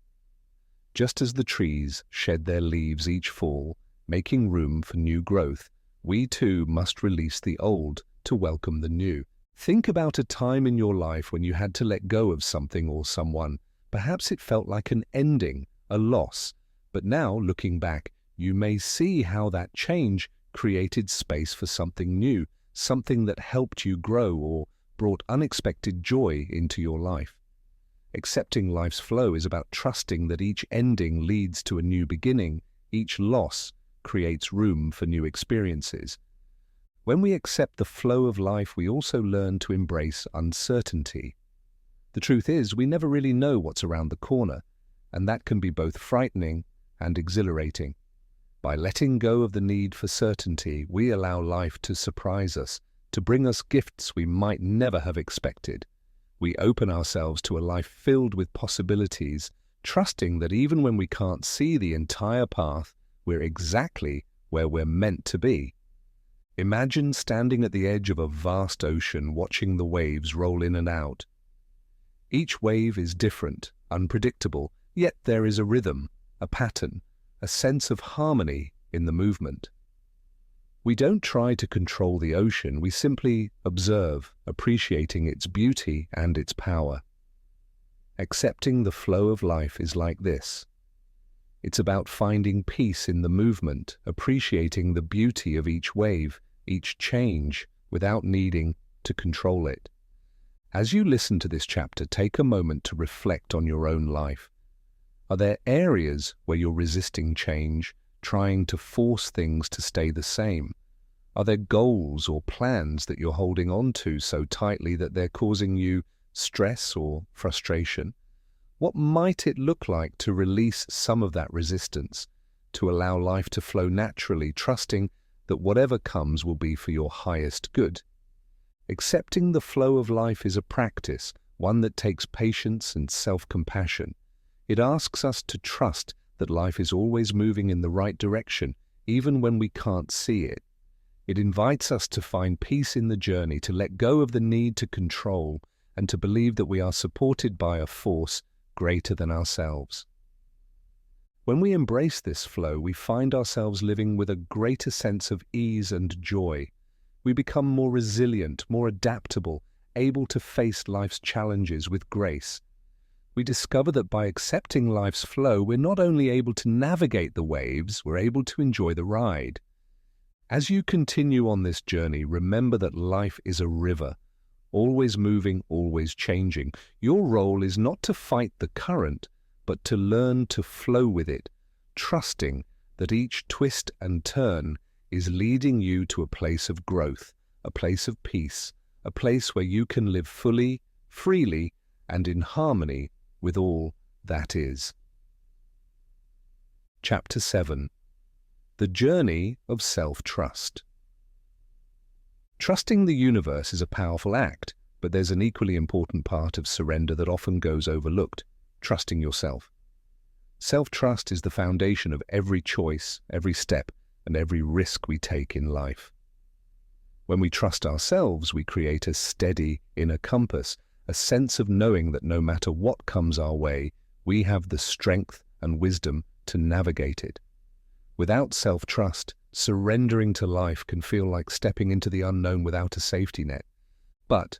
Just as the trees shed their leaves each fall, making room for new growth, we too must release the old to welcome the new. Think about a time in your life when you had to let go of something or someone. Perhaps it felt like an ending, a loss, but now, looking back, you may see how that change created space for something new, something that helped you grow or brought unexpected joy into your life. Accepting life's flow is about trusting that each ending leads to a new beginning, each loss creates room for new experiences. When we accept the flow of life, we also learn to embrace uncertainty. The truth is, we never really know what's around the corner, and that can be both frightening and exhilarating. By letting go of the need for certainty, we allow life to surprise us, to bring us gifts we might never have expected. We open ourselves to a life filled with possibilities, trusting that even when we can't see the entire path, we're exactly where we're meant to be. Imagine standing at the edge of a vast ocean, watching the waves roll in and out. Each wave is different, unpredictable, yet there is a rhythm, a pattern, a sense of harmony in the movement. We don't try to control the ocean, we simply observe, appreciating its beauty and its power. Accepting the flow of life is like this. It's about finding peace in the movement, appreciating the beauty of each wave, each change, without needing to control it. As you listen to this chapter, take a moment to reflect on your own life. Are there areas where you're resisting change, trying to force things to stay the same? Are there goals or plans that you're holding on to so tightly that they're causing you stress or frustration? What might it look like to release some of that resistance, to allow life to flow naturally, trusting that whatever comes will be for your highest good? Accepting the flow of life is a practice, one that takes patience and self-compassion. It asks us to trust that life is always moving in the right direction, even when we can't see it. It invites us to find peace in the journey, to let go of the need to control, and to believe that we are supported by a force greater than ourselves. When we embrace this flow, we find ourselves living with a greater sense of ease and joy. We become more resilient, more adaptable, able to face life's challenges with grace. We discover that by accepting life's flow, we're not only able to navigate the waves, we're able to enjoy the ride. As you continue on this journey, remember that life is a river, always moving, always changing. Your role is not to fight the current, but to learn to flow with it, trusting that each twist and turn is leading you to a place of growth, a place of peace, a place where you can live fully, freely, and in harmony with all that is. Chapter 7. The Journey of Self-Trust. Trusting the universe is a powerful act, but there's an equally important part of surrender that often goes overlooked: trusting yourself. Self-trust is the foundation of every choice, every step, and every risk we take in life. When we trust ourselves, we create a steady inner compass, a sense of knowing that no matter what comes our way, we have the strength and wisdom to navigate it. Without self-trust, surrendering to life can feel like stepping into the unknown without a safety net. But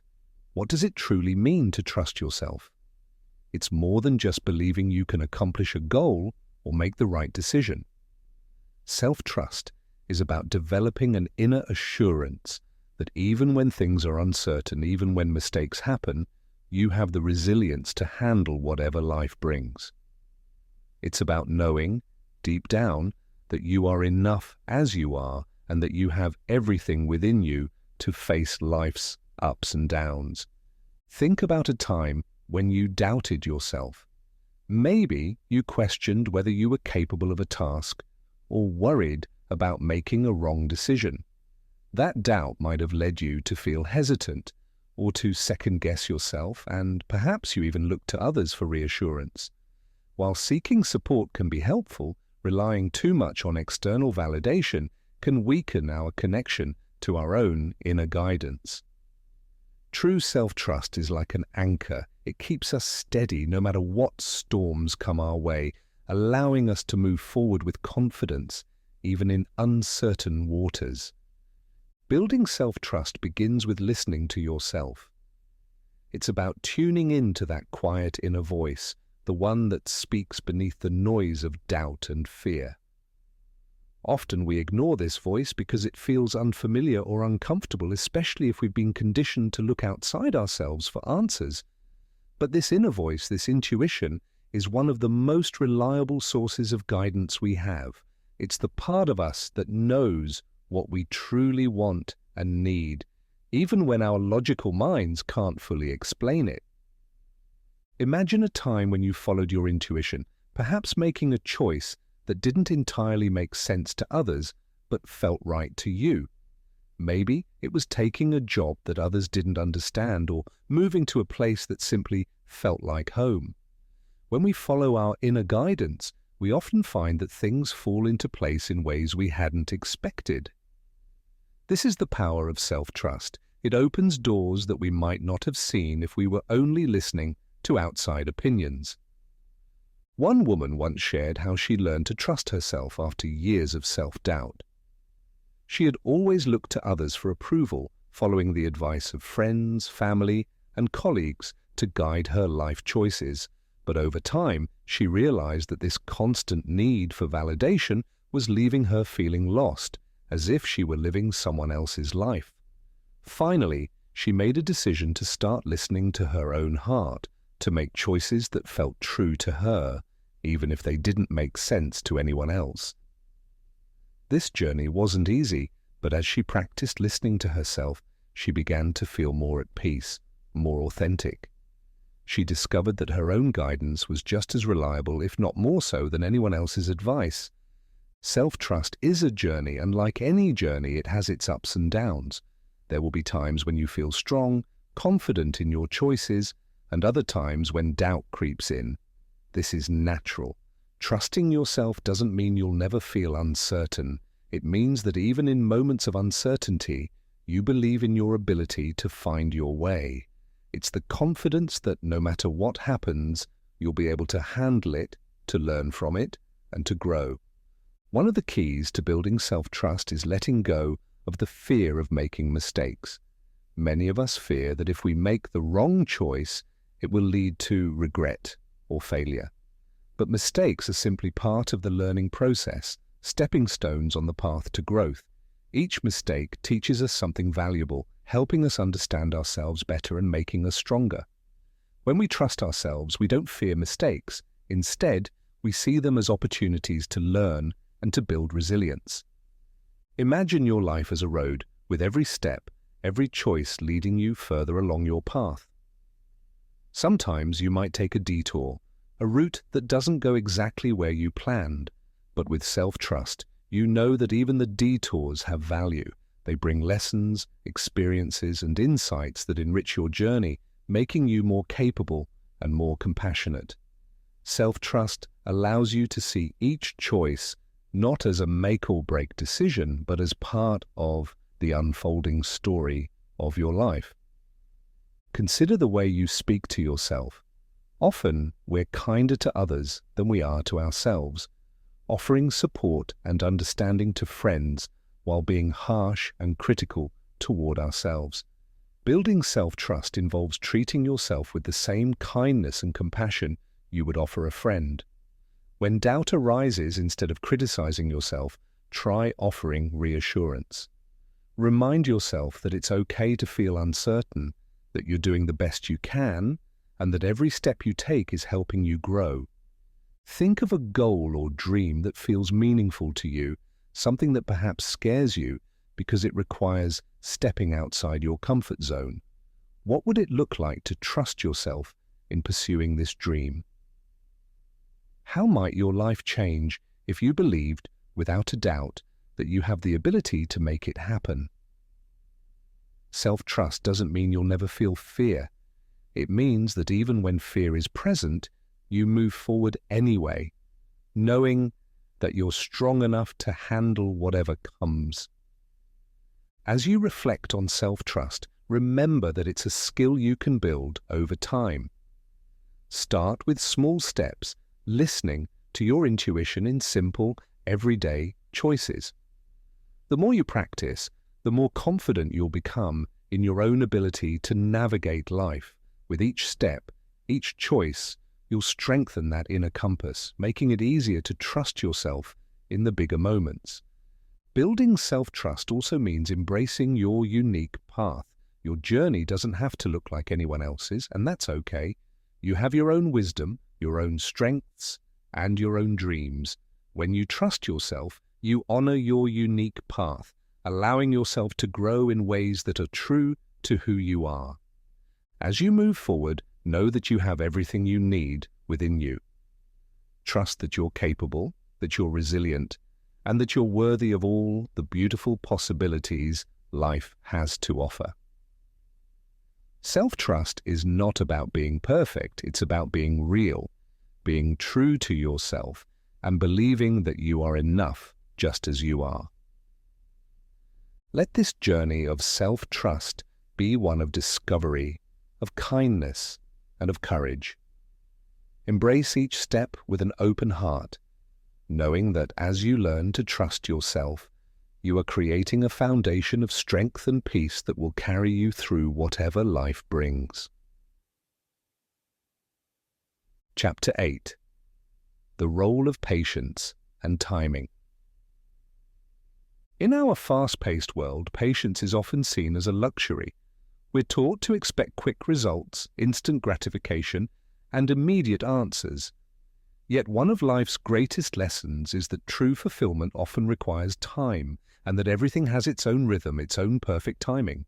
what does it truly mean to trust yourself? It's more than just believing you can accomplish a goal or make the right decision. Self-trust is about developing an inner assurance that even when things are uncertain, even when mistakes happen, you have the resilience to handle whatever life brings. It's about knowing, deep down, that you are enough as you are and that you have everything within you to face life's ups and downs. Think about a time when you doubted yourself. Maybe you questioned whether you were capable of a task or worried about making a wrong decision. That doubt might have led you to feel hesitant or to second-guess yourself, and perhaps you even looked to others for reassurance. While seeking support can be helpful, relying too much on external validation can weaken our connection to our own inner guidance. True self-trust is like an anchor. It keeps us steady no matter what storms come our way, allowing us to move forward with confidence, even in uncertain waters. Building self-trust begins with listening to yourself. It's about tuning in to that quiet inner voice, the one that speaks beneath the noise of doubt and fear. Often we ignore this voice because it feels unfamiliar or uncomfortable, especially if we've been conditioned to look outside ourselves for answers. But this inner voice, this intuition, is one of the most reliable sources of guidance we have. It's the part of us that knows what we truly want and need, even when our logical minds can't fully explain it. Imagine a time when you followed your intuition, perhaps making a choice that didn't entirely make sense to others, but felt right to you. Maybe it was taking a job that others didn't understand, or moving to a place that simply felt like home. When we follow our inner guidance, we often find that things fall into place in ways we hadn't expected. This is the power of self-trust. It opens doors that we might not have seen if we were only listening to outside opinions. One woman once shared how she learned to trust herself after years of self-doubt. She had always looked to others for approval, following the advice of friends, family, and colleagues to guide her life choices. But over time, she realized that this constant need for validation was leaving her feeling lost, as if she were living someone else's life. Finally, she made a decision to start listening to her own heart, to make choices that felt true to her, even if they didn't make sense to anyone else. This journey wasn't easy, but as she practiced listening to herself, she began to feel more at peace, more authentic. She discovered that her own guidance was just as reliable, if not more so, than anyone else's advice. Self-trust is a journey, and like any journey, it has its ups and downs. There will be times when you feel strong, confident in your choices, and other times when doubt creeps in. This is natural. Trusting yourself doesn't mean you'll never feel uncertain. It means that even in moments of uncertainty, you believe in your ability to find your way. It's the confidence that no matter what happens, you'll be able to handle it, to learn from it, and to grow. One of the keys to building self-trust is letting go of the fear of making mistakes. Many of us fear that if we make the wrong choice, it will lead to regret or failure. But mistakes are simply part of the learning process, stepping stones on the path to growth. Each mistake teaches us something valuable, helping us understand ourselves better and making us stronger. When we trust ourselves, we don't fear mistakes. Instead, we see them as opportunities to learn and to build resilience. Imagine your life as a road, with every step, every choice leading you further along your path. Sometimes you might take a detour, a route that doesn't go exactly where you planned, but with self-trust, you know that even the detours have value. They bring lessons, experiences, and insights that enrich your journey, making you more capable and more compassionate. Self-trust allows you to see each choice not as a make-or-break decision, but as part of the unfolding story of your life. Consider the way you speak to yourself. Often, we're kinder to others than we are to ourselves, offering support and understanding to friends while being harsh and critical toward ourselves. Building self-trust involves treating yourself with the same kindness and compassion you would offer a friend. When doubt arises, instead of criticizing yourself, try offering reassurance. Remind yourself that it's okay to feel uncertain, that you're doing the best you can, and that every step you take is helping you grow. Think of a goal or dream that feels meaningful to you, something that perhaps scares you because it requires stepping outside your comfort zone. What would it look like to trust yourself in pursuing this dream? How might your life change if you believed, without a doubt, that you have the ability to make it happen? Self-trust doesn't mean you'll never feel fear. It means that even when fear is present, you move forward anyway, knowing that you're strong enough to handle whatever comes. As you reflect on self-trust, remember that it's a skill you can build over time. Start with small steps, listening to your intuition in simple, everyday choices. The more you practice, the more confident you'll become in your own ability to navigate life. With each step, each choice, you'll strengthen that inner compass, making it easier to trust yourself in the bigger moments. Building self-trust also means embracing your unique path. Your journey doesn't have to look like anyone else's, and that's okay. You have your own wisdom, your own strengths, and your own dreams. When you trust yourself, you honor your unique path, allowing yourself to grow in ways that are true to who you are. As you move forward, know that you have everything you need within you. Trust that you're capable, that you're resilient, and that you're worthy of all the beautiful possibilities life has to offer. Self-trust is not about being perfect, it's about being real, being true to yourself, and believing that you are enough just as you are. Let this journey of self-trust be one of discovery, of kindness, and of courage. Embrace each step with an open heart, knowing that as you learn to trust yourself, you are creating a foundation of strength and peace that will carry you through whatever life brings. Chapter 8. The Role of Patience and Timing. In our fast-paced world, patience is often seen as a luxury. We're taught to expect quick results, instant gratification, and immediate answers. Yet one of life's greatest lessons is that true fulfillment often requires time, and that everything has its own rhythm, its own perfect timing.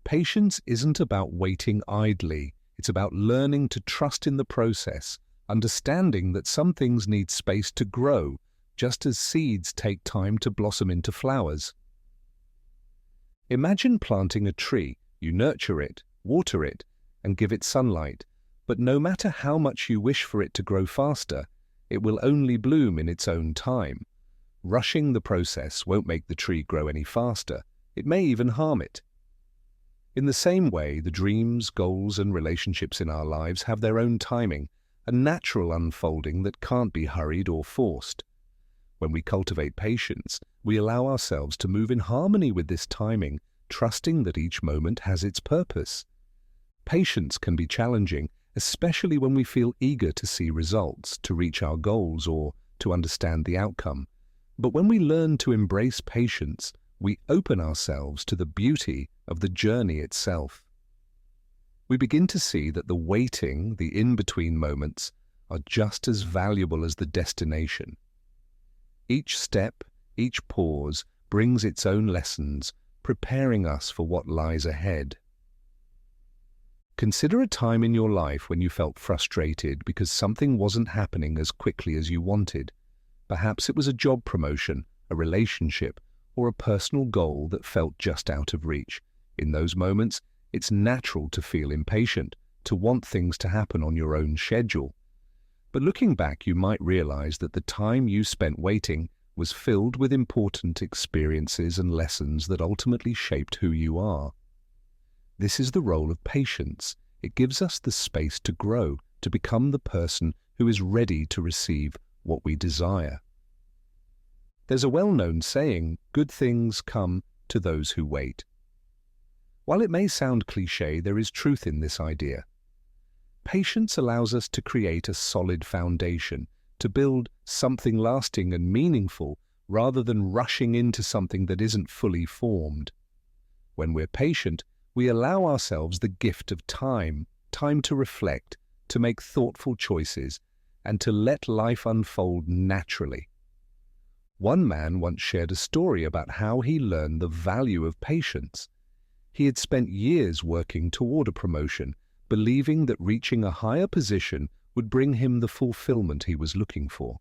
Patience isn't about waiting idly. It's about learning to trust in the process, understanding that some things need space to grow, just as seeds take time to blossom into flowers. Imagine planting a tree. You nurture it, water it, and give it sunlight. But no matter how much you wish for it to grow faster, it will only bloom in its own time. Rushing the process won't make the tree grow any faster. It may even harm it. In the same way, the dreams, goals, and relationships in our lives have their own timing, a natural unfolding that can't be hurried or forced. When we cultivate patience, we allow ourselves to move in harmony with this timing, trusting that each moment has its purpose. Patience can be challenging, especially when we feel eager to see results, to reach our goals, or to understand the outcome. But when we learn to embrace patience, we open ourselves to the beauty of the journey itself. We begin to see that the waiting, the in-between moments, are just as valuable as the destination. Each step, each pause, brings its own lessons, preparing us for what lies ahead. Consider a time in your life when you felt frustrated because something wasn't happening as quickly as you wanted. Perhaps it was a job promotion, a relationship, or a personal goal that felt just out of reach. In those moments, it's natural to feel impatient, to want things to happen on your own schedule. But looking back, you might realize that the time you spent waiting was filled with important experiences and lessons that ultimately shaped who you are. This is the role of patience. It gives us the space to grow, to become the person who is ready to receive what we desire. There's a well-known saying, good things come to those who wait. While it may sound cliché, there is truth in this idea. Patience allows us to create a solid foundation, to build something lasting and meaningful, rather than rushing into something that isn't fully formed. When we're patient, we allow ourselves the gift of time to reflect, to make thoughtful choices, and to let life unfold naturally. One man once shared a story about how he learned the value of patience. He had spent years working toward a promotion, believing that reaching a higher position would bring him the fulfillment he was looking for.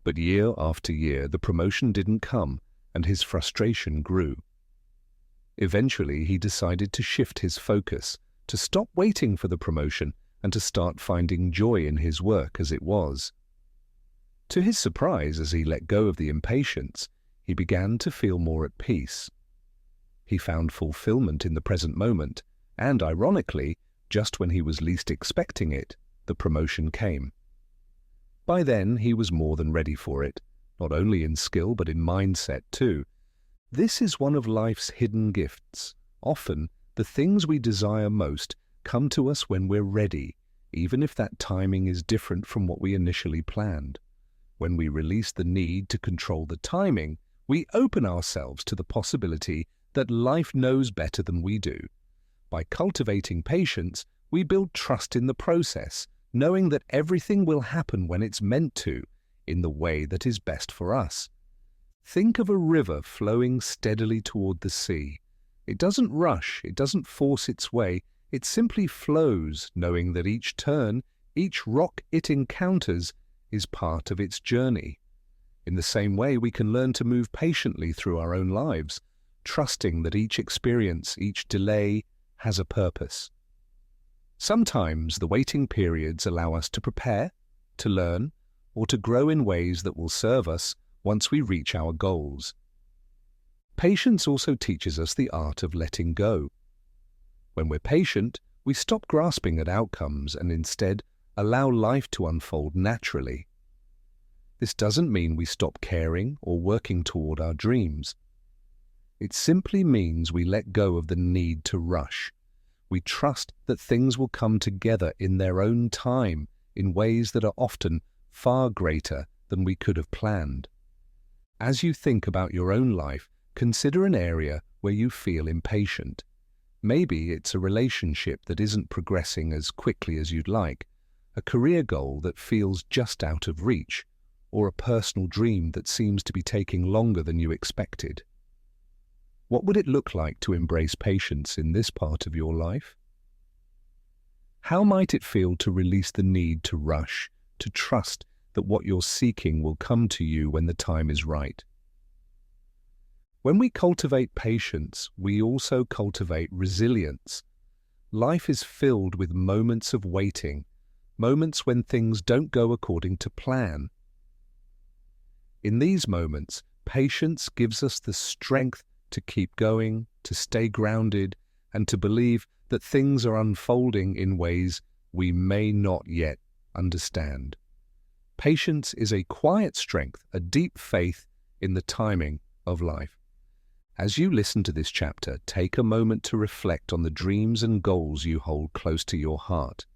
But year after year, the promotion didn't come, and his frustration grew. Eventually, he decided to shift his focus, to stop waiting for the promotion and to start finding joy in his work as it was. To his surprise, as he let go of the impatience, he began to feel more at peace. He found fulfillment in the present moment, and ironically, just when he was least expecting it, the promotion came. By then, he was more than ready for it, not only in skill but in mindset too. This is one of life's hidden gifts. Often, the things we desire most come to us when we're ready, even if that timing is different from what we initially planned. When we release the need to control the timing, we open ourselves to the possibility that life knows better than we do. By cultivating patience, we build trust in the process, knowing that everything will happen when it's meant to, in the way that is best for us. Think of a river flowing steadily toward the sea. It doesn't rush, it doesn't force its way, it simply flows, knowing that each turn, each rock it encounters, is part of its journey. In the same way, we can learn to move patiently through our own lives, trusting that each experience, each delay, has a purpose. Sometimes the waiting periods allow us to prepare, to learn, or to grow in ways that will serve us once we reach our goals. Patience also teaches us the art of letting go. When we're patient, we stop grasping at outcomes and instead allow life to unfold naturally. This doesn't mean we stop caring or working toward our dreams. It simply means we let go of the need to rush. We trust that things will come together in their own time in ways that are often far greater than we could have planned. As you think about your own life, consider an area where you feel impatient. Maybe it's a relationship that isn't progressing as quickly as you'd like, a career goal that feels just out of reach, or a personal dream that seems to be taking longer than you expected. What would it look like to embrace patience in this part of your life? How might it feel to release the need to rush, to trust that what you're seeking will come to you when the time is right? When we cultivate patience, we also cultivate resilience. Life is filled with moments of waiting, moments when things don't go according to plan. In these moments, patience gives us the strength to keep going, to stay grounded, and to believe that things are unfolding in ways we may not yet understand. Patience is a quiet strength, a deep faith in the timing of life. As you listen to this chapter, take a moment to reflect on the dreams and goals you hold close to your heart.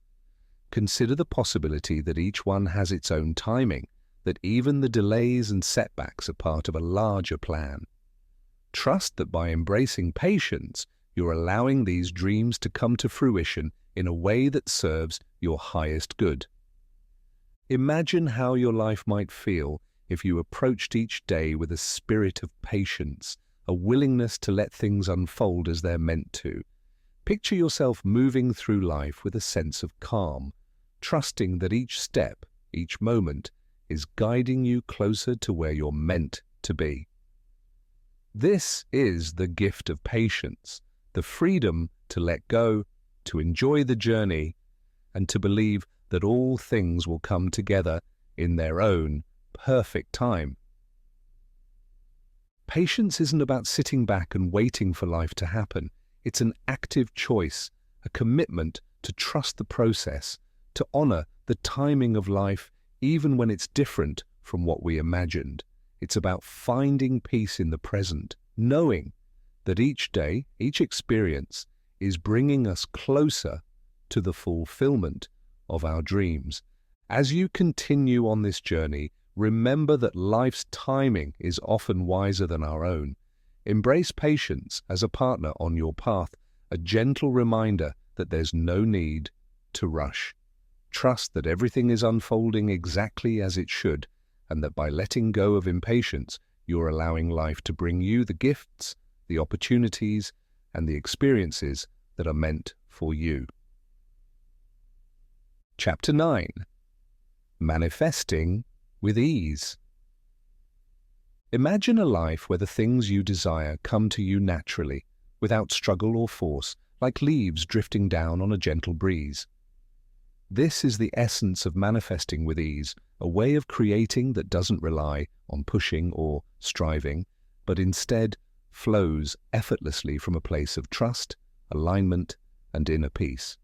Consider the possibility that each one has its own timing, that even the delays and setbacks are part of a larger plan. Trust that by embracing patience, you're allowing these dreams to come to fruition in a way that serves your highest good. Imagine how your life might feel if you approached each day with a spirit of patience, a willingness to let things unfold as they're meant to. Picture yourself moving through life with a sense of calm, trusting that each step, each moment, is guiding you closer to where you're meant to be. This is the gift of patience, the freedom to let go, to enjoy the journey, and to believe that all things will come together in their own perfect time. Patience isn't about sitting back and waiting for life to happen. It's an active choice, a commitment to trust the process, to honor the timing of life even when it's different from what we imagined. It's about finding peace in the present, knowing that each day, each experience is bringing us closer to the fulfillment of our dreams. As you continue on this journey, remember that life's timing is often wiser than our own. Embrace patience as a partner on your path, a gentle reminder that there's no need to rush. Trust that everything is unfolding exactly as it should, and that by letting go of impatience, you're allowing life to bring you the gifts, the opportunities, and the experiences that are meant for you. Chapter 9. Manifesting with Ease. Imagine a life where the things you desire come to you naturally, without struggle or force, like leaves drifting down on a gentle breeze. This is the essence of manifesting with ease, a way of creating that doesn't rely on pushing or striving, but instead flows effortlessly from a place of trust, alignment, and inner peace.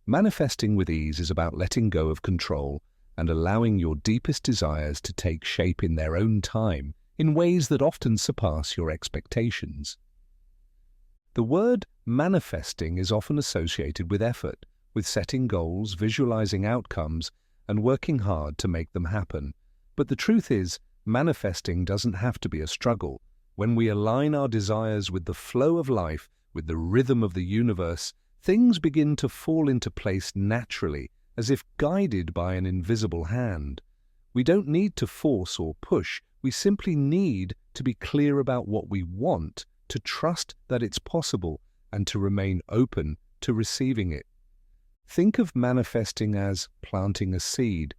Manifesting with ease is about letting go of control and allowing your deepest desires to take shape in their own time, in ways that often surpass your expectations. The word manifesting is often associated with effort, with setting goals, visualizing outcomes, and working hard to make them happen. But the truth is, manifesting doesn't have to be a struggle. When we align our desires with the flow of life, with the rhythm of the universe, things begin to fall into place naturally, as if guided by an invisible hand. We don't need to force or push. We simply need to be clear about what we want, to trust that it's possible, and to remain open to receiving it. Think of manifesting as planting a seed.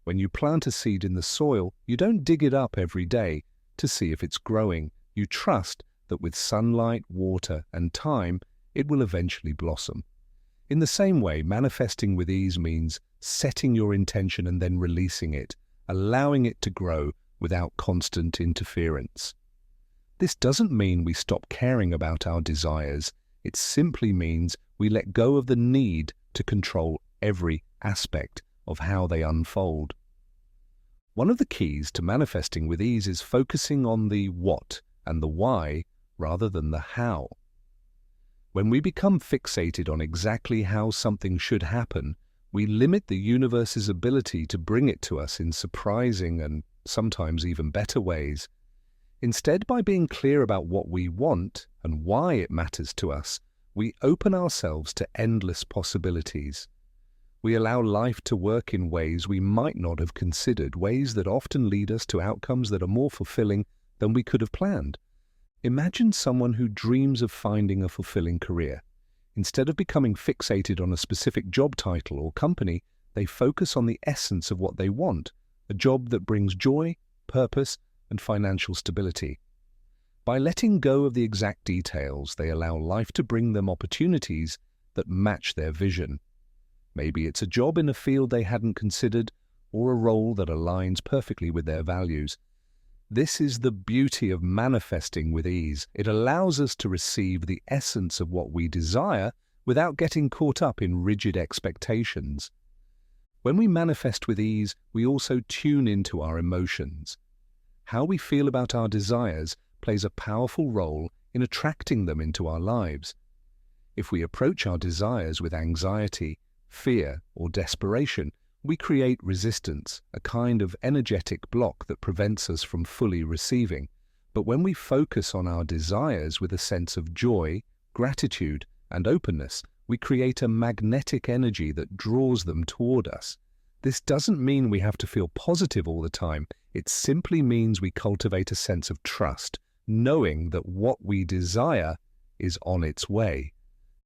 When you plant a seed in the soil, you don't dig it up every day to see if it's growing. You trust that with sunlight, water, and time, it will eventually blossom. In the same way, manifesting with ease means setting your intention and then releasing it, allowing it to grow without constant interference. This doesn't mean we stop caring about our desires. It simply means we let go of the need to control every aspect of how they unfold. One of the keys to manifesting with ease is focusing on the what and the why rather than the how. When we become fixated on exactly how something should happen, we limit the universe's ability to bring it to us in surprising and sometimes even better ways. Instead, by being clear about what we want and why it matters to us, we open ourselves to endless possibilities. We allow life to work in ways we might not have considered, ways that often lead us to outcomes that are more fulfilling than we could have planned. Imagine someone who dreams of finding a fulfilling career. Instead of becoming fixated on a specific job title or company, they focus on the essence of what they want, a job that brings joy, purpose, and financial stability. By letting go of the exact details, they allow life to bring them opportunities that match their vision. Maybe it's a job in a field they hadn't considered, or a role that aligns perfectly with their values. This is the beauty of manifesting with ease. It allows us to receive the essence of what we desire without getting caught up in rigid expectations. When we manifest with ease, we also tune into our emotions. How we feel about our desires plays a powerful role in attracting them into our lives. If we approach our desires with anxiety, fear, or desperation, we create resistance, a kind of energetic block that prevents us from fully receiving. But when we focus on our desires with a sense of joy, gratitude, and openness, we create a magnetic energy that draws them toward us. This doesn't mean we have to feel positive all the time. It simply means we cultivate a sense of trust, knowing that what we desire is on its way.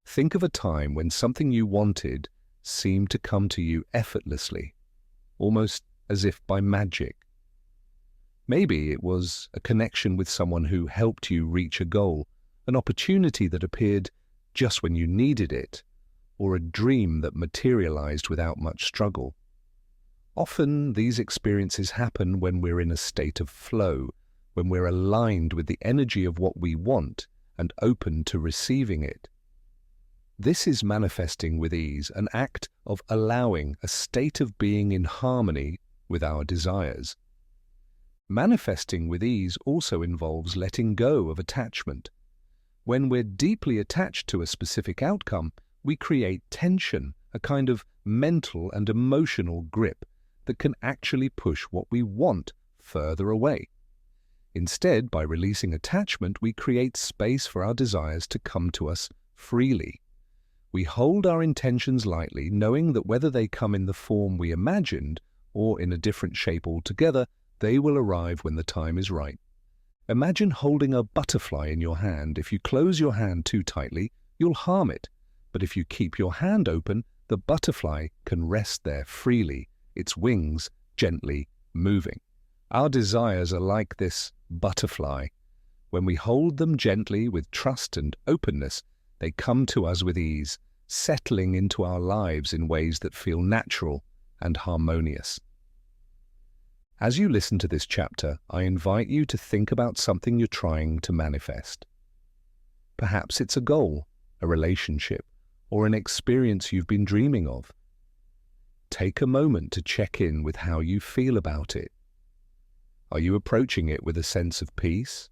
Think of a time when something you wanted seemed to come to you effortlessly, almost as if by magic. Maybe it was a connection with someone who helped you reach a goal, an opportunity that appeared just when you needed it, or a dream that materialized without much struggle. Often these experiences happen when we're in a state of flow, when we're aligned with the energy of what we want and open to receiving it. This is manifesting with ease, an act of allowing a state of being in harmony with our desires. Manifesting with ease also involves letting go of attachment. When we're deeply attached to a specific outcome, we create tension, a kind of mental and emotional grip that can actually push what we want further away. Instead, by releasing attachment, we create space for our desires to come to us freely. We hold our intentions lightly, knowing that whether they come in the form we imagined or in a different shape altogether, they will arrive when the time is right. Imagine holding a butterfly in your hand. If you close your hand too tightly, you'll harm it. But if you keep your hand open, the butterfly can rest there freely, its wings gently moving. Our desires are like this butterfly. When we hold them gently with trust and openness, they come to us with ease, settling into our lives in ways that feel natural and harmonious. As you listen to this chapter, I invite you to think about something you're trying to manifest. Perhaps it's a goal, a relationship, or an experience you've been dreaming of. Take a moment to check in with how you feel about it. Are you approaching it with a sense of peace?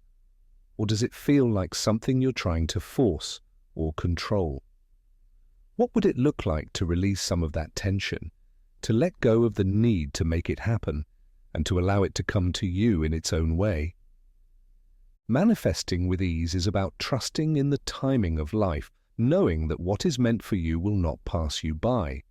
Or does it feel like something you're trying to force or control? What would it look like to release some of that tension, to let go of the need to make it happen, and to allow it to come to you in its own way? Manifesting with ease is about trusting in the timing of life, knowing that what is meant for you will not pass you by.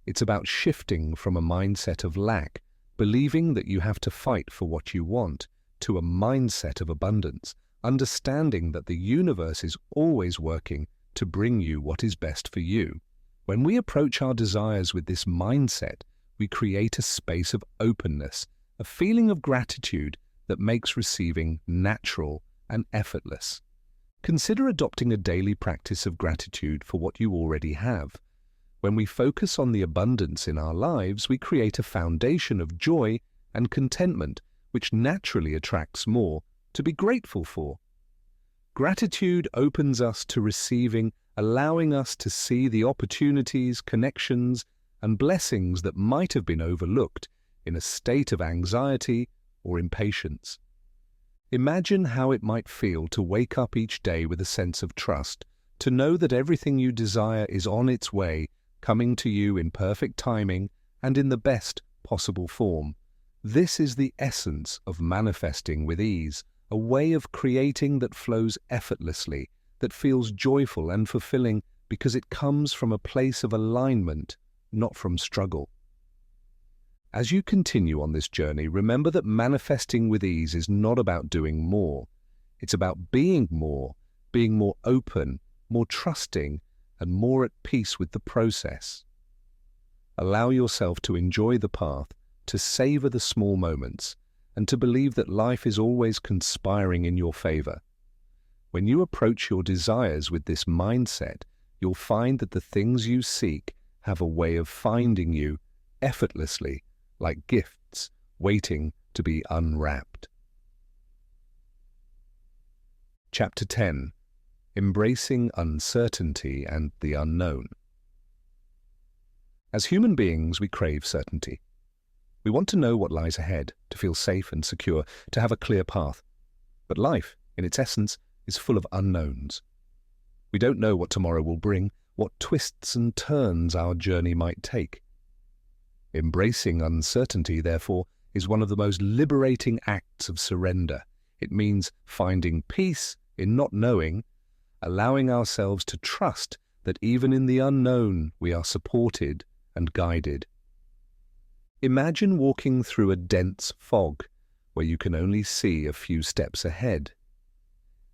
It's about shifting from a mindset of lack, believing that you have to fight for what you want, to a mindset of abundance, understanding that the universe is always working to bring you what is best for you. When we approach our desires with this mindset, we create a space of openness, a feeling of gratitude that makes receiving natural and effortless. Consider adopting a daily practice of gratitude for what you already have. When we focus on the abundance in our lives, we create a foundation of joy and contentment, which naturally attracts more to be grateful for. Gratitude opens us to receiving, allowing us to see the opportunities, connections, and blessings that might have been overlooked in a state of anxiety or impatience. Imagine how it might feel to wake up each day with a sense of trust, to know that everything you desire is on its way, coming to you in perfect timing and in the best possible form. This is the essence of manifesting with ease, a way of creating that flows effortlessly, that feels joyful and fulfilling because it comes from a place of alignment not from struggle. As you continue on this journey, remember that manifesting with ease is not about doing more. It's about being more open, more trusting, and more at peace with the process. Allow yourself to enjoy the path, to savor the small moments, and to believe that life is always conspiring in your favor. When you approach your desires with this mindset, you'll find that the things you seek have a way of finding you effortlessly, like gifts waiting to be unwrapped. Chapter 10. Embracing Uncertainty and the Unknown. As human beings, we crave certainty. We want to know what lies ahead, to feel safe and secure, to have a clear path. But life, in its essence, is full of unknowns. We don't know what tomorrow will bring, what twists and turns our journey might take. Embracing uncertainty, therefore, is one of the most liberating acts of surrender. It means finding peace in not knowing, allowing ourselves to trust that even in the unknown we are supported and guided. Imagine walking through a dense fog where you can only see a few steps ahead.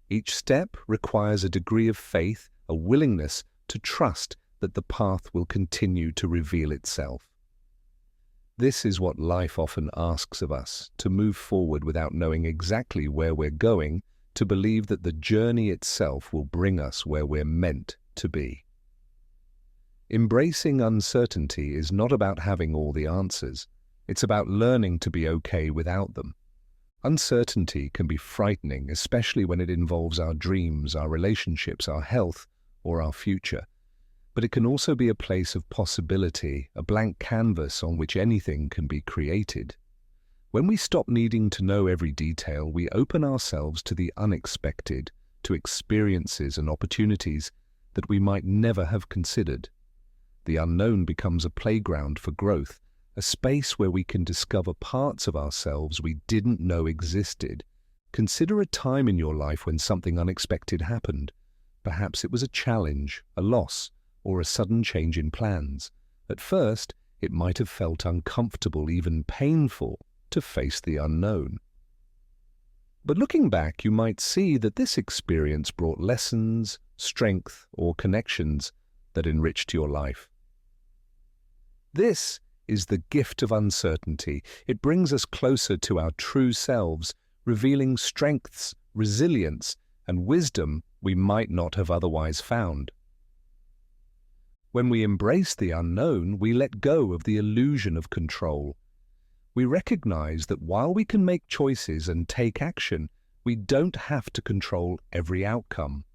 Each step requires a degree of faith, a willingness to trust that the path will continue to reveal itself. This is what life often asks of us, to move forward without knowing exactly where we're going, to believe that the journey itself will bring us where we're meant to be. Embracing uncertainty is not about having all the answers. It's about learning to be okay without them. Uncertainty can be frightening, especially when it involves our dreams, our relationships, our health, or our future. But it can also be a place of possibility, a blank canvas on which anything can be created. When we stop needing to know every detail, we open ourselves to the unexpected, to experiences and opportunities that we might never have considered. The unknown becomes a playground for growth, a space where we can discover parts of ourselves we didn't know existed. Consider a time in your life when something unexpected happened. Perhaps it was a challenge, a loss, or a sudden change in plans. At first, it might have felt uncomfortable, even painful, to face the unknown. But looking back, you might see that this experience brought lessons, strength, or connections that enriched your life. This is the gift of uncertainty. It brings us closer to our true selves, revealing strengths, resilience, and wisdom we might not have otherwise found. When we embrace the unknown, we let go of the illusion of control. We recognize that while we can make choices and take action, we don't have to control every outcome.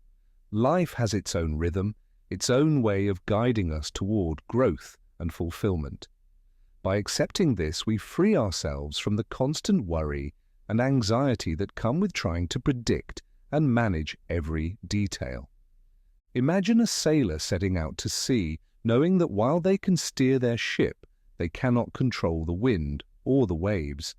Life has its own rhythm, its own way of guiding us toward growth and fulfillment. By accepting this, we free ourselves from the constant worry and anxiety that come with trying to predict and manage every detail. Imagine a sailor setting out to sea, knowing that while they can steer their ship, they cannot control the wind or the waves.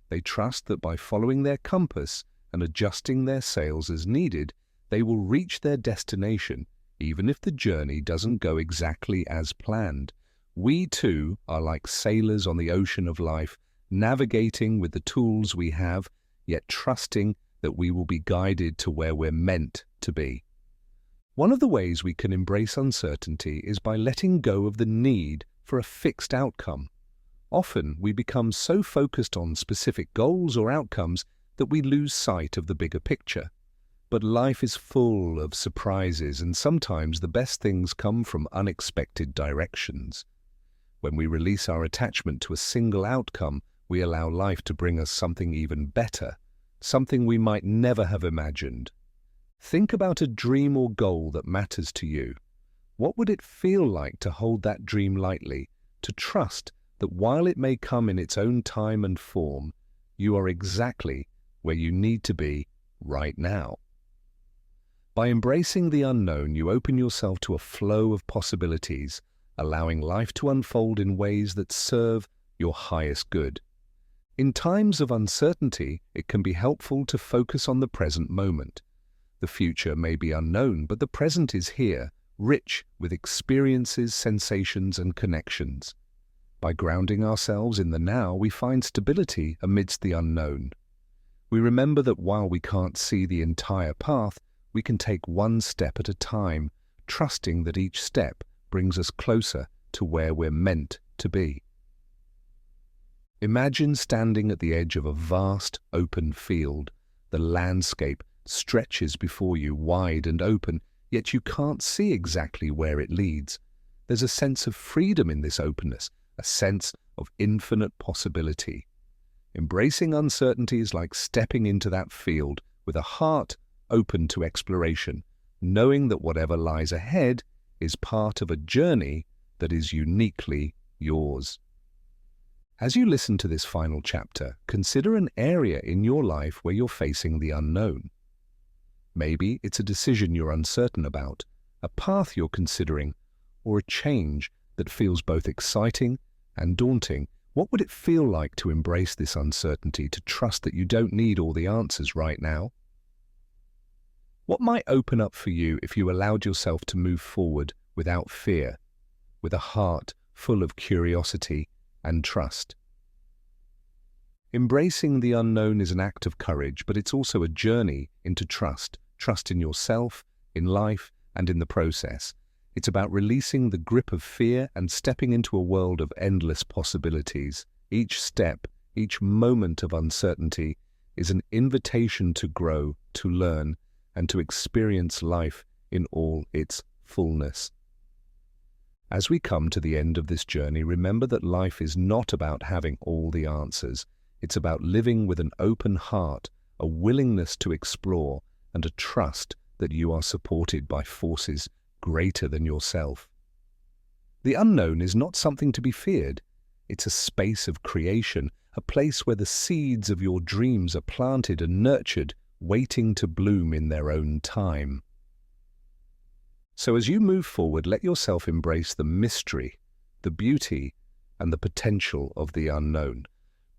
They trust that by following their compass and adjusting their sails as needed, they will reach their destination, even if the journey doesn't go exactly as planned. We too are like sailors on the ocean of life, navigating with the tools we have, yet trusting that we will be guided to where we're meant to be. One of the ways we can embrace uncertainty is by letting go of the need for a fixed outcome. Often we become so focused on specific goals or outcomes that we lose sight of the bigger picture. But life is full of surprises, and sometimes the best things come from unexpected directions. When we release our attachment to a single outcome, we allow life to bring us something even better, something we might never have imagined. Think about a dream or goal that matters to you. What would it feel like to hold that dream lightly, to trust that while it may come in its own time and form, you are exactly where you need to be right now? By embracing the unknown, you open yourself to a flow of possibilities, allowing life to unfold in ways that serve your highest good. In times of uncertainty, it can be helpful to focus on the present moment. The future may be unknown, but the present is here, rich with experiences, sensations, and connections. By grounding ourselves in the now, we find stability amidst the unknown. We remember that while we can't see the entire path, we can take one step at a time, trusting that each step brings us closer to where we're meant to be. Imagine standing at the edge of a vast, open field. The landscape stretches before you wide and open, yet you can't see exactly where it leads. There's a sense of freedom in this openness, a sense of infinite possibility. Embracing uncertainty is like stepping into that field with a heart open to exploration, knowing that whatever lies ahead is part of a journey that is uniquely yours. As you listen to this final chapter, consider an area in your life where you're facing the unknown. Maybe it's a decision you're uncertain about, a path you're considering, or a change that feels both exciting and daunting. What would it feel like to embrace this uncertainty, to trust that you don't need all the answers right now? What might open up for you if you allowed yourself to move forward without fear, with a heart full of curiosity and trust? Embracing the unknown is an act of courage, but it's also a journey into trust in yourself, in life, and in the process. It's about releasing the grip of fear and stepping into a world of endless possibilities. Each step, each moment of uncertainty is an invitation to grow, to learn, and to experience life in all its fullness. As we come to the end of this journey, remember that life is not about having all the answers. It's about living with an open heart, a willingness to explore, and a trust that you are supported by forces greater than yourself. The unknown is not something to be feared. It's a space of creation, a place where the seeds of your dreams are planted and nurtured, waiting to bloom in their own time. So as you move forward, let yourself embrace the mystery, the beauty, and the potential of the unknown.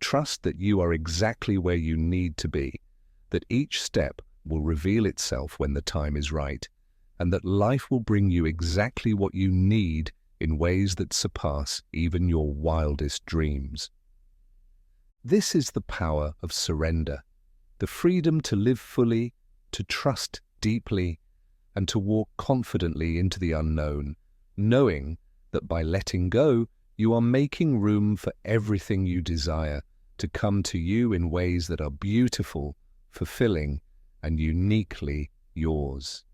Trust that you are exactly where you need to be, that each step will reveal itself when the time is right, and that life will bring you exactly what you need in ways that surpass even your wildest dreams. This is the power of surrender, the freedom to live fully, to trust deeply, and to walk confidently into the unknown, knowing that by letting go, you are making room for everything you desire to come to you in ways that are beautiful, fulfilling, and uniquely yours.